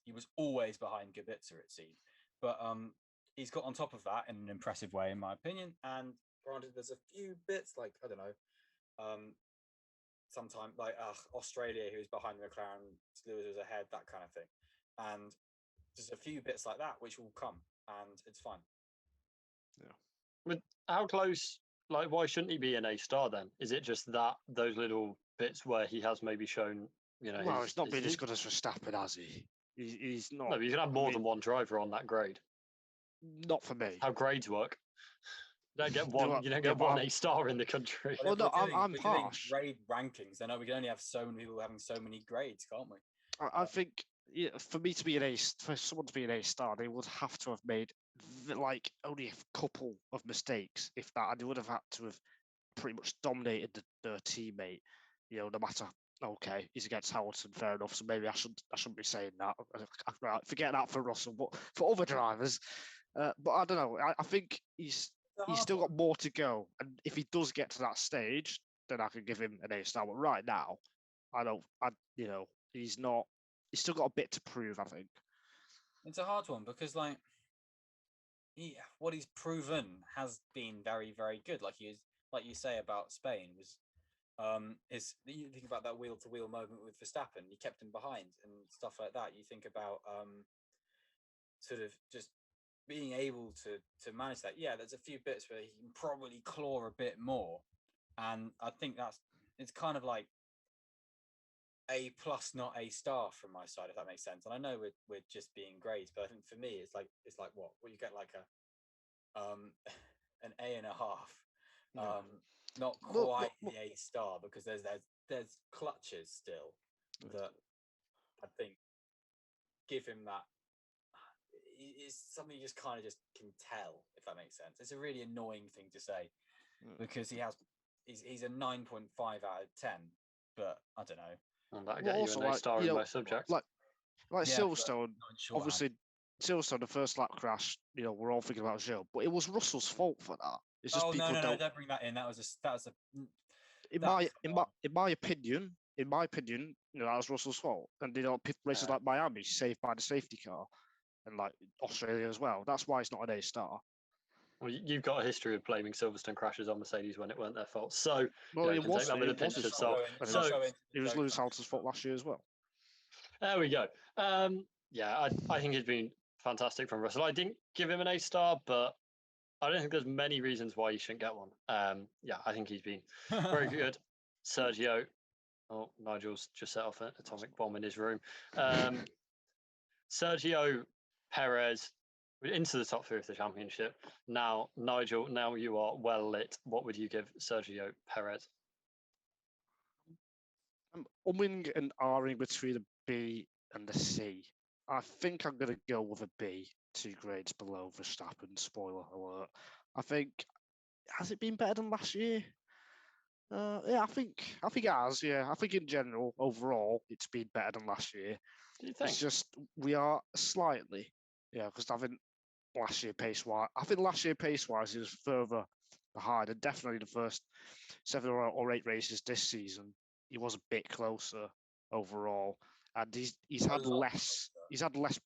[SPEAKER 2] He was always behind Kubica, it seemed. But he's got on top of that in an impressive way, in my opinion. And granted, there's a few bits like, I don't know, sometime like Australia, he was behind McLaren, Lewis was ahead, that kind of thing. And just a few bits like that which will come, and it's fine.
[SPEAKER 3] Yeah.
[SPEAKER 1] But how close? Like, why shouldn't he be an A star then? Is it just that those little bits where he has maybe shown,
[SPEAKER 3] Well, it's not been as good as Verstappen, has he? He's not.
[SPEAKER 1] No, but you can have more than one driver on that grade.
[SPEAKER 3] Not for me.
[SPEAKER 1] How grades work? You don't get one. You don't get one A star in the country.
[SPEAKER 3] Well, no, I'm harsh.
[SPEAKER 2] Grade rankings. I know we can only have so many people having so many grades, can't we?
[SPEAKER 3] I think for me to be for someone to be an A star, they would have to have made like only a couple of mistakes, if that, and they would have had to have pretty much dominated their teammate. No matter. Okay, he's against Hamilton, fair enough. So maybe I shouldn't be saying that. Forget that for Russell, but for other drivers. But I don't know. I think he's still got more to go, and if he does get to that stage, then I can give him an A star. But right now, he's not. He's still got a bit to prove, I think.
[SPEAKER 2] It's a hard one because, like, what he's proven has been very, very good. Like you say about Spain was, you think about that wheel-to-wheel moment with Verstappen, he kept him behind and stuff like that. You think about sort of just being able to manage that. Yeah, there's a few bits where he can probably claw a bit more, and I think it's kind of like A+, not A star from my side, if that makes sense. And I know we're just being grades, but I think for me it's like what you get, like an A.5. Not quite the A star, because there's clutches still that I think give him that. It's something you just kind of just can tell, if that makes sense. It's a really annoying thing to say because he's a 9.5 out of 10, but I don't know.
[SPEAKER 1] And that get you an A star in most subjects.
[SPEAKER 3] Like Silverstone, obviously Silverstone, the first lap crash. We're all thinking about Gilles, but it was Russell's fault for that. It's just
[SPEAKER 2] no, don't bring that in. That was
[SPEAKER 3] in my opinion, that was Russell's fault. And races like Miami saved by the safety car, and like Australia as well. That's why it's not an A star.
[SPEAKER 1] Well, you've got a history of blaming Silverstone crashes on Mercedes when it weren't their fault. So,
[SPEAKER 3] it was
[SPEAKER 1] take that with a pinch of salt.
[SPEAKER 3] It was Lewis Hamilton's fault last year as well.
[SPEAKER 1] There we go. I think he's been fantastic from Russell. I didn't give him an A star, but I don't think there's many reasons why you shouldn't get one. I think he's been very good. Sergio. Oh, Nigel's just set off an atomic bomb in his room. Sergio Perez into the top 3 of the championship. Now, Nigel, now you are well lit. What would you give Sergio Perez?
[SPEAKER 3] I'm umming and ahhing between a B and a C. I think I'm going to go with a B, 2 grades below Verstappen. Spoiler alert. I think, has it been better than last year? I think it has. Yeah, I think in general, overall, it's been better than last year.
[SPEAKER 1] Do you think?
[SPEAKER 3] It's just we are slightly, because I think last year pace-wise, he was further behind, and definitely the first 7 or 8 races this season, he was a bit closer overall, and he's had less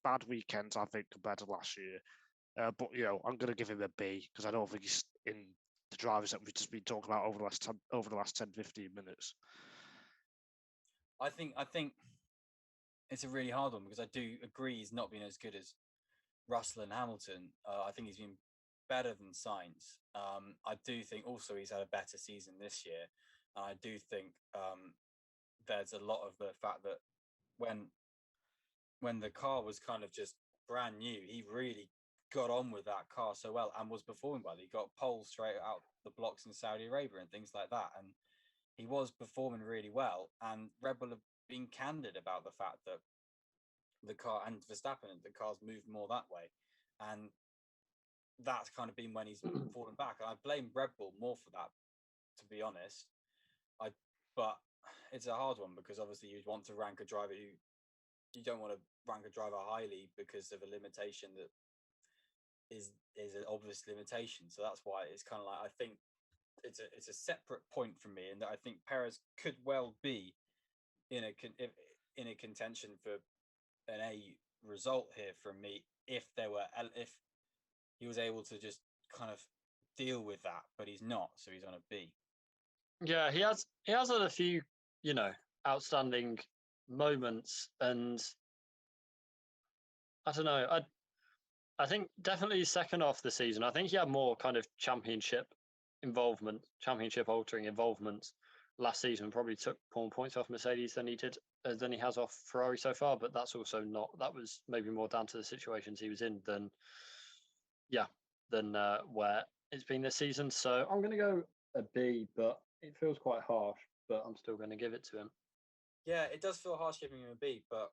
[SPEAKER 3] bad weekends, I think, compared to last year. But I'm going to give him a B because I don't think he's in the drivers that we've just been talking about over the last 10-15 minutes.
[SPEAKER 2] I think it's a really hard one because I do agree he's not been as good as Russell and Hamilton. I think he's been better than Sainz. I do think also he's had a better season this year. And I do think there's a lot of the fact that when the car was kind of just brand new, he really got on with that car so well and was performing well. He got poles straight out the blocks in Saudi Arabia and things like that. And he was performing really well. And Red Bull have been candid about the fact that the car and Verstappen, the car's moved more that way. And that's kind of been when he's fallen back. And I blame Red Bull more for that, to be honest. But it's a hard one because obviously you'd want to rank a driver who you don't want to rank a driver highly because of a limitation that is an obvious limitation. So that's why it's kind of like, I think it's a separate point for me, and that I think Perez could well be in a contention for an A result here from me if he was able to just kind of deal with that, but he's not, so he's on a B.
[SPEAKER 1] Yeah, he has had a few, outstanding moments, and I don't know. I think definitely second half of the season, I think he had more kind of championship altering involvement last season. Probably took more points off Mercedes than he has off Ferrari so far. But that's also that was maybe more down to the situations he was in than where it's been this season. So I'm going to go a B, but it feels quite harsh. But I'm still going to give it to him.
[SPEAKER 2] Yeah, it does feel harsh giving him a B, but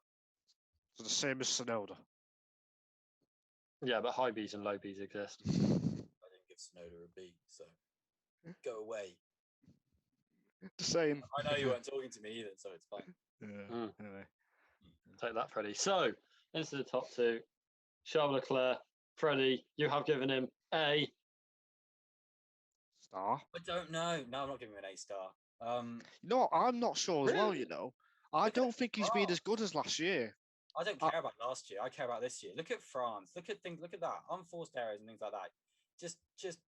[SPEAKER 3] So the same as Tsunoda.
[SPEAKER 1] Yeah, but high Bs and low Bs exist.
[SPEAKER 2] I didn't give Tsunoda a B, so go away.
[SPEAKER 3] The same.
[SPEAKER 2] I know you weren't talking to me either, so it's fine.
[SPEAKER 3] Yeah. Anyway,
[SPEAKER 1] take that, Freddie. So into the top two, Charles Leclerc. Freddie, you have given him a
[SPEAKER 3] star.
[SPEAKER 2] I don't know. No, I'm not giving him an A star.
[SPEAKER 3] No, I'm not sure as well.
[SPEAKER 1] Really?
[SPEAKER 3] I don't think he's been as good as last year.
[SPEAKER 2] I don't care about last year. I care about this year. Look at France. Look at that. Unforced errors and things like that. Just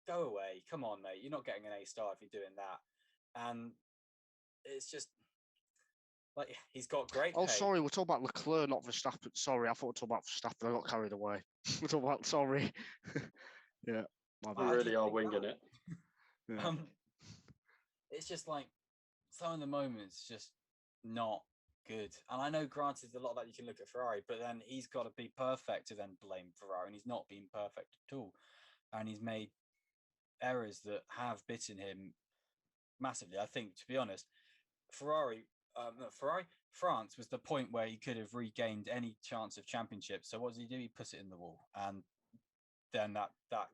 [SPEAKER 2] go away. Come on, mate. You're not getting an A star if you're doing that. And it's just like he's got great.
[SPEAKER 3] Oh, sorry, we're talking about Leclerc, not Verstappen. Sorry, I thought we were talking about Verstappen. I got carried away. We're talking about sorry. Yeah,
[SPEAKER 1] we really are winging it.
[SPEAKER 3] Yeah.
[SPEAKER 2] It's just like some of the moments just not good. And I know, granted, a lot of that you can look at Ferrari, but then he's got to be perfect to then blame Ferrari, and he's not been perfect at all. And he's made errors that have bitten him massively. I think, to be honest, France was the point where he could have regained any chance of championship. So what does he do? He puts it in the wall, and then that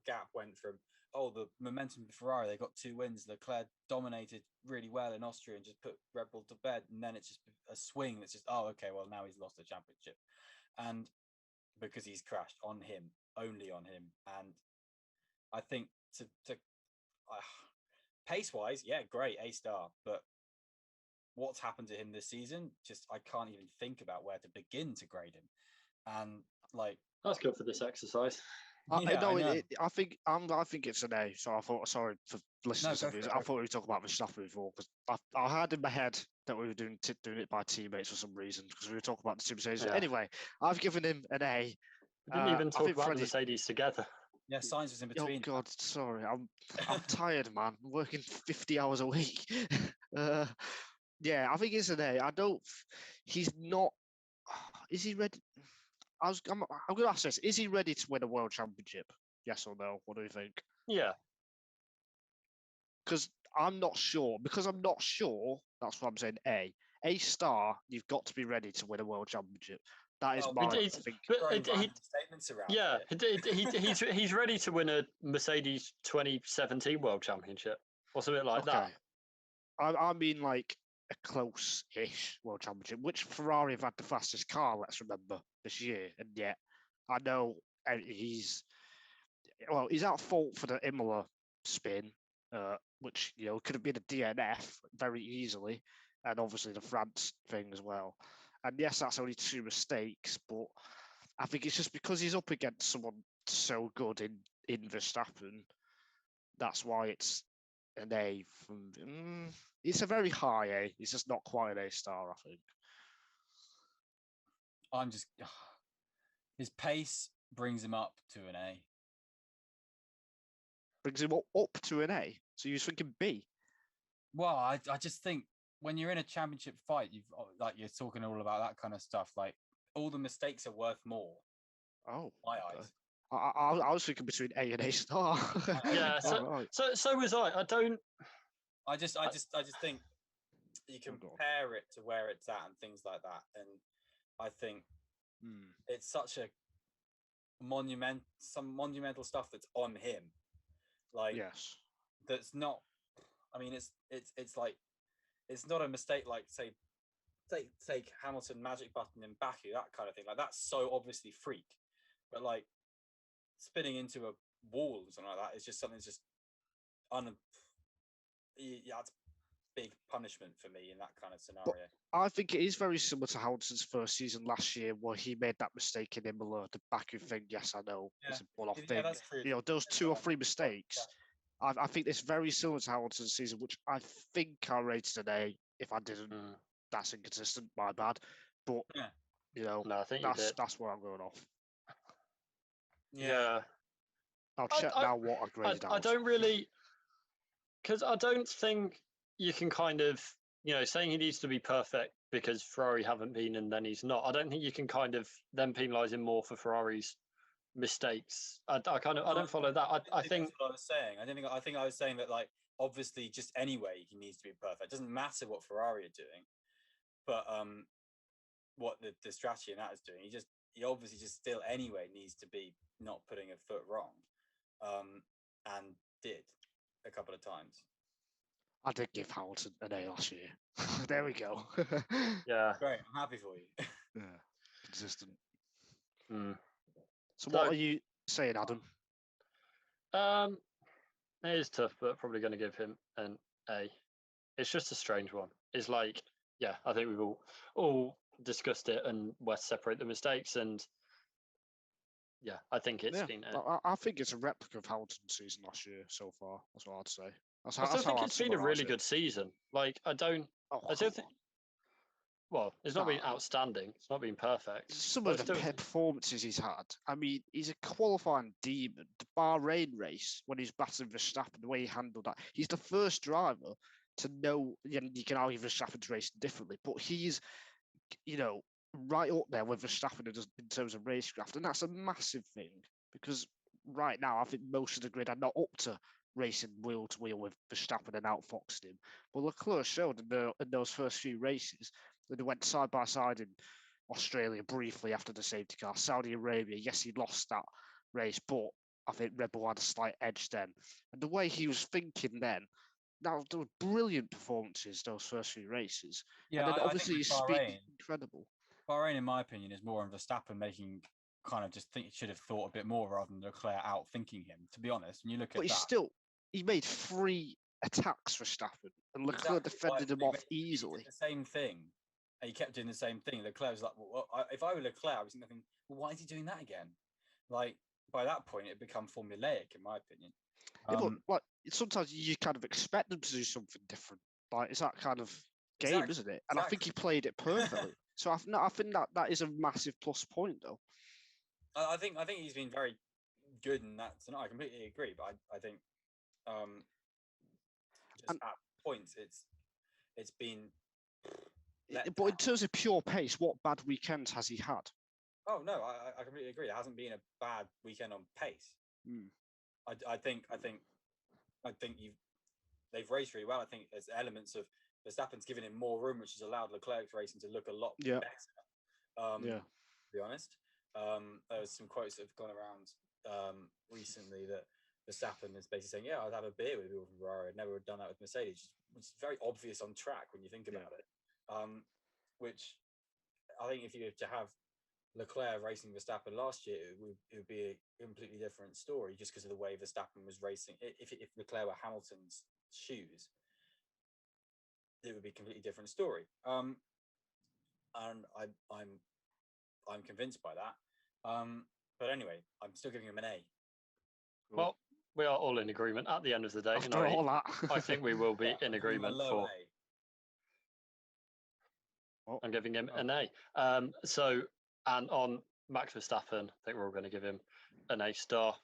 [SPEAKER 2] gap went from the momentum for Ferrari. They got 2 wins. Leclerc dominated really well in Austria and just put Red Bull to bed. And then it's just a swing that's just okay, well now he's lost the championship, and because he's crashed on him, only on him. And I think to pace wise, yeah, great, A star, but what's happened to him this season, just I can't even think about where to begin to grade him. And like
[SPEAKER 1] that's good for this exercise.
[SPEAKER 3] I think it's an A. So I thought, sorry for listeners. I thought we were talking about Verstappen before because I had in my head that we were doing it by teammates for some reason because we were talking about the two Mercedes. Yeah. Anyway, I've given him an A.
[SPEAKER 1] We didn't even talk about the Mercedes together.
[SPEAKER 2] Yeah, Sainz was in between.
[SPEAKER 3] Oh God, sorry, I'm tired, man. I'm working 50 hours a week. Yeah, I think it's an A. He's not. Is he ready? I'm going to ask this. Is he ready to win a world championship? Yes or no? What do you think?
[SPEAKER 1] Yeah.
[SPEAKER 3] Because I'm not sure. That's what I'm saying. A star, you've got to be ready to win a world championship. That is my
[SPEAKER 2] statements around.
[SPEAKER 1] Yeah, he's ready to win a Mercedes 2017 world championship or something like that.
[SPEAKER 3] I mean, like a close-ish world championship, which Ferrari have had the fastest car, let's remember, this year. And yet, I know he's at fault for the Imola spin, which, could have been a DNF very easily. And obviously the France thing as well. And yes, that's only 2 mistakes, but I think it's just because he's up against someone so good in Verstappen. That's why it's an A. It's a very high A. It's just not quite an A star, I think.
[SPEAKER 2] His pace brings him up to an A.
[SPEAKER 3] brings him up to an A. So you was thinking B.
[SPEAKER 2] Well, I just think when you're in a championship fight, you're talking all about that kind of stuff. Like all the mistakes are worth more.
[SPEAKER 3] Oh,
[SPEAKER 2] My
[SPEAKER 3] okay.
[SPEAKER 2] eyes.
[SPEAKER 3] I was thinking between A and A star.
[SPEAKER 1] Yeah,
[SPEAKER 3] Right.
[SPEAKER 1] so was I.
[SPEAKER 2] I just think you compare it to where it's at and things like that, and I think it's such a monumental stuff that's on him. Like,
[SPEAKER 3] yes,
[SPEAKER 2] that's not. I mean, it's like it's not a mistake. Like, say, take Hamilton magic button in Baku, that kind of thing. Like, that's so obviously freak, but like spinning into a wall or something like that is just something that's just that's big punishment for me in that kind of scenario.
[SPEAKER 3] But I think it is very similar to Hamilton's first season last year, where he made that mistake in Imola, the Baku thing. Yes, I know it's a one-off thing.
[SPEAKER 2] That's true.
[SPEAKER 3] You know, those 2 or 3 mistakes. I think it's very similar to Hamilton's season, which I think I rated an A. If I didn't, that's inconsistent. My bad. But you know,
[SPEAKER 1] no, I think
[SPEAKER 3] that's where I'm going off.
[SPEAKER 1] Yeah.
[SPEAKER 3] I'll check now what I graded out.
[SPEAKER 1] I don't really, because I don't think you can kind of, saying he needs to be perfect because Ferrari haven't been and then he's not. I don't think you can kind of then penalise him more for Ferrari's mistakes. I don't follow that. I think
[SPEAKER 2] that's what I was saying. I think I was saying that, like, obviously just anyway he needs to be perfect. It doesn't matter what Ferrari are doing, but what the strategy in that is doing. He obviously just still anyway needs to be not putting a foot wrong, and did a couple of times.
[SPEAKER 3] I did give Hamilton an A last year. There we go.
[SPEAKER 1] Yeah.
[SPEAKER 2] Great. I'm happy for you.
[SPEAKER 3] Yeah. Consistent. So
[SPEAKER 1] So-
[SPEAKER 3] what are you saying, Adam?
[SPEAKER 1] It is tough, but probably going to give him an A. It's just a strange one. It's like, yeah, I think we've all discussed it and where to separate the mistakes, and yeah, I think it's been.
[SPEAKER 3] I think it's a replica of Hamilton's season last year so far. That's what I'd say.
[SPEAKER 1] I still think it's been a really good season. Like, I still think. Well, it's not been outstanding. It's not been perfect.
[SPEAKER 3] Some of the performances he's had. I mean, he's a qualifying demon. The Bahrain race, when he's battling Verstappen, the way he handled that. He's the first driver to know, you can argue Verstappen's racing differently, but he's, right up there with Verstappen in terms of racecraft. And that's a massive thing because right now, I think most of the grid are not up to racing wheel to wheel with Verstappen and outfoxing him. But Leclerc showed in those first few races that they went side by side in Australia briefly after the safety car. Saudi Arabia, yes, he lost that race, but I think Red Bull had a slight edge then. And the way he was thinking then, there were brilliant performances those first few races.
[SPEAKER 2] Yeah,
[SPEAKER 3] and then
[SPEAKER 2] obviously
[SPEAKER 3] his speed, incredible.
[SPEAKER 2] Bahrain, in my opinion, is more on Verstappen making kind of just think he should have thought a bit more rather than Leclerc out thinking him. To be honest, when you look at that,
[SPEAKER 3] he made 3 attacks for Verstappen, and Leclerc defended him off easily.
[SPEAKER 2] The same thing. And he kept doing the same thing. Leclerc was like, well, if I were Leclerc, I was thinking, well, why is he doing that again? Like, by that point, it had become formulaic, in my opinion.
[SPEAKER 3] But like, sometimes you kind of expect them to do something different. Like, it's that kind of game, isn't it? And I think he played it perfectly. So I think that is a massive plus point, though.
[SPEAKER 2] I think he's been very good in that tonight. I completely agree, but I think just at points it's been.
[SPEAKER 3] But in terms of pure pace, what bad weekends has he had?
[SPEAKER 2] Oh no, I completely agree. It hasn't been a bad weekend on pace. I think they've raced really well. I think there's elements of Verstappen's given him more room, which has allowed Leclerc's racing to look a lot better. To be honest, there was some quotes that have gone around recently that Verstappen is basically saying, "Yeah, I'd have a beer with people from Ferrari. I'd never done that with Mercedes," which is very obvious on track when you think about it. Which I think if you were to have Leclerc racing Verstappen last year, it would be a completely different story just because of the way Verstappen was racing. If Leclerc were Hamilton's shoes, it would be a completely different story. And I'm convinced by that. But anyway, I'm still giving him an A.
[SPEAKER 1] Well, we are all in agreement at the end of the day.
[SPEAKER 3] After all that,
[SPEAKER 1] I think we will be in agreement for. I'm giving him an A. And on Max Verstappen, I think we're all going to give him an A star.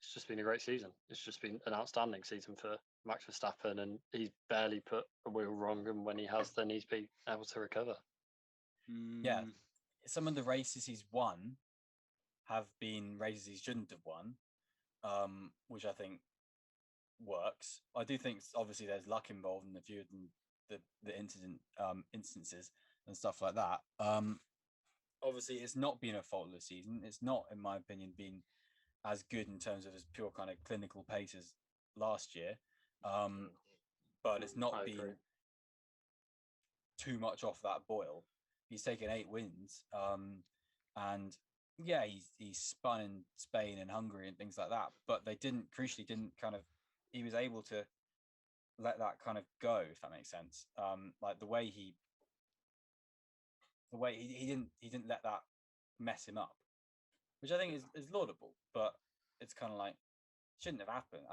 [SPEAKER 1] it's just been a great season. It's just been an outstanding season for Max Verstappen, and he's barely put a wheel wrong. And when he has, then he's been able to recover.
[SPEAKER 2] Yeah, some of the races he's won have been races he shouldn't have won, which I think works. I do think obviously there's luck involved in a few of the instances and stuff like that. Obviously, it's not been a faultless season. It's not, in my opinion, been as good in terms of his pure kind of clinical pace as last year. But it's not been too much off that boil. He's taken 8 wins. And yeah, he's spun in Spain and Hungary and things like that. But they didn't kind of, he was able to let that kind of go, if that makes sense. Like the way he didn't let that mess him up, which I think is laudable, but it's kind of like shouldn't have happened.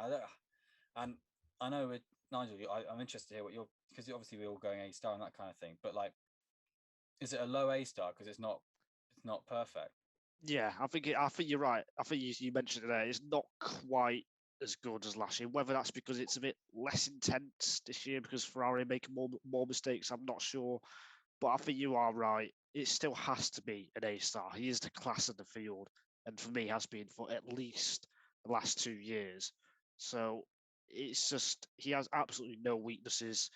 [SPEAKER 2] And I know with Nigel, I'm interested to hear what you're, because obviously we're all going A star and that kind of thing, but like, is it a low A star because it's not perfect?
[SPEAKER 3] Yeah, I think you're right. I think you mentioned it there. It's not quite as good as last year. Whether that's because it's a bit less intense this year because Ferrari making more mistakes, I'm not sure. But I think you are right. It still has to be an A star. He is the class of the field, and for me, has been for at least the last 2 years. So it's just he has absolutely no weaknesses.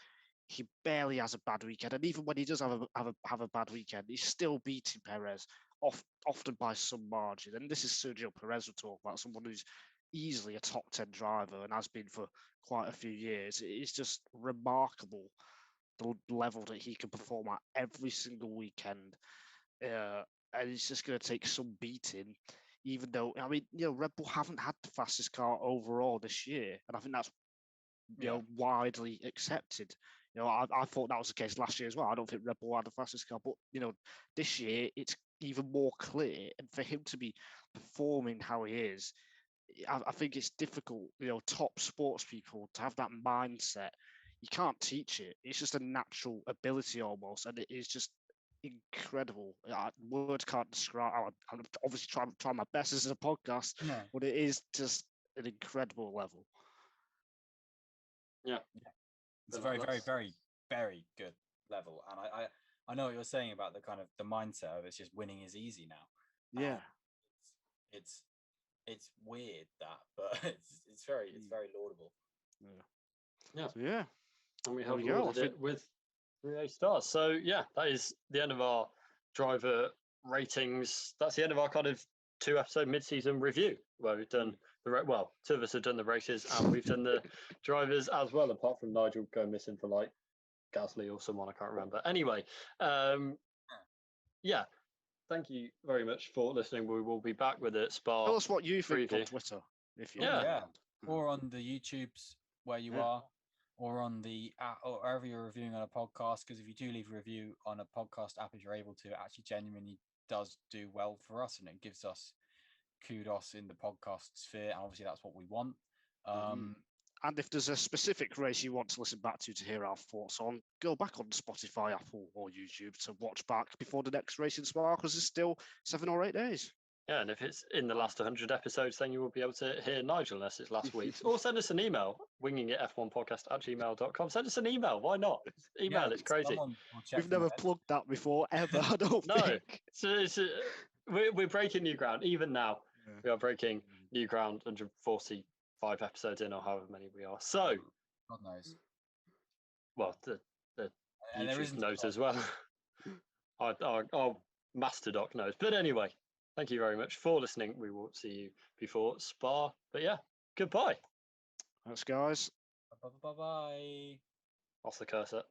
[SPEAKER 3] He barely has a bad weekend, and even when he does have a bad weekend, he's still beating Perez often by some margin. And this is Sergio Perez we're talking about, someone who's easily a top 10 driver and has been for quite a few years. It's just remarkable the level that he can perform at every single weekend. And it's just going to take some beating, even though, I mean, Red Bull haven't had the fastest car overall this year. And I think that's, widely accepted. I thought that was the case last year as well. I don't think Red Bull had the fastest car, but, this year it's even more clear. And for him to be performing how he is, I think it's difficult, top sports people to have that mindset. You can't teach it. It's just a natural ability almost, and it is just incredible. Words can't describe. I'm obviously trying my best as a podcast, but it is just an incredible level.
[SPEAKER 1] Yeah,
[SPEAKER 2] it's a very, very, very, very good level. And I know what you're saying about the kind of the mindset of it's just winning is easy now.
[SPEAKER 3] Yeah,
[SPEAKER 2] it's weird that, but it's very laudable.
[SPEAKER 3] Yeah.
[SPEAKER 1] And we have lauded it with 3 A stars. So yeah, that is the end of our driver ratings. That's the end of our kind of 2-episode mid-season review, where we've done 2 of us have done the races and we've done the drivers as well, apart from Nigel going missing for like Gasly or someone, I can't remember. Anyway, yeah, thank you very much for listening. We will be back with a Spa.
[SPEAKER 3] Tell us what you think
[SPEAKER 1] preview
[SPEAKER 3] on Twitter, if you
[SPEAKER 2] or on the YouTubes where you are, or on the or wherever you're reviewing on a podcast. Because if you do leave a review on a podcast app, if you're able to, it actually genuinely does do well for us, and it gives us kudos in the podcast sphere. And obviously, that's what we want.
[SPEAKER 3] And if there's a specific race you want to listen back to hear our thoughts on, go back on Spotify, Apple, or YouTube to watch back before the next race in Spa, because it's still 7 or 8 days.
[SPEAKER 1] Yeah, and if it's in the last 100 episodes, then you will be able to hear Nigel unless it's last week's. Or send us an email, wingingitf1podcast@gmail.com. Send us an email. Why not? Email, it's crazy.
[SPEAKER 3] We've never plugged that before, ever, I don't think.
[SPEAKER 1] So we're breaking new ground. Even now, we are breaking new ground, 145 episodes in, or however many we are. So,
[SPEAKER 2] God knows.
[SPEAKER 1] Well, the YouTube knows as well. Our master doc knows. But anyway, thank you very much for listening. We will see you before Spa. But yeah, goodbye.
[SPEAKER 3] Thanks, guys.
[SPEAKER 2] Bye.
[SPEAKER 1] Off the cursor.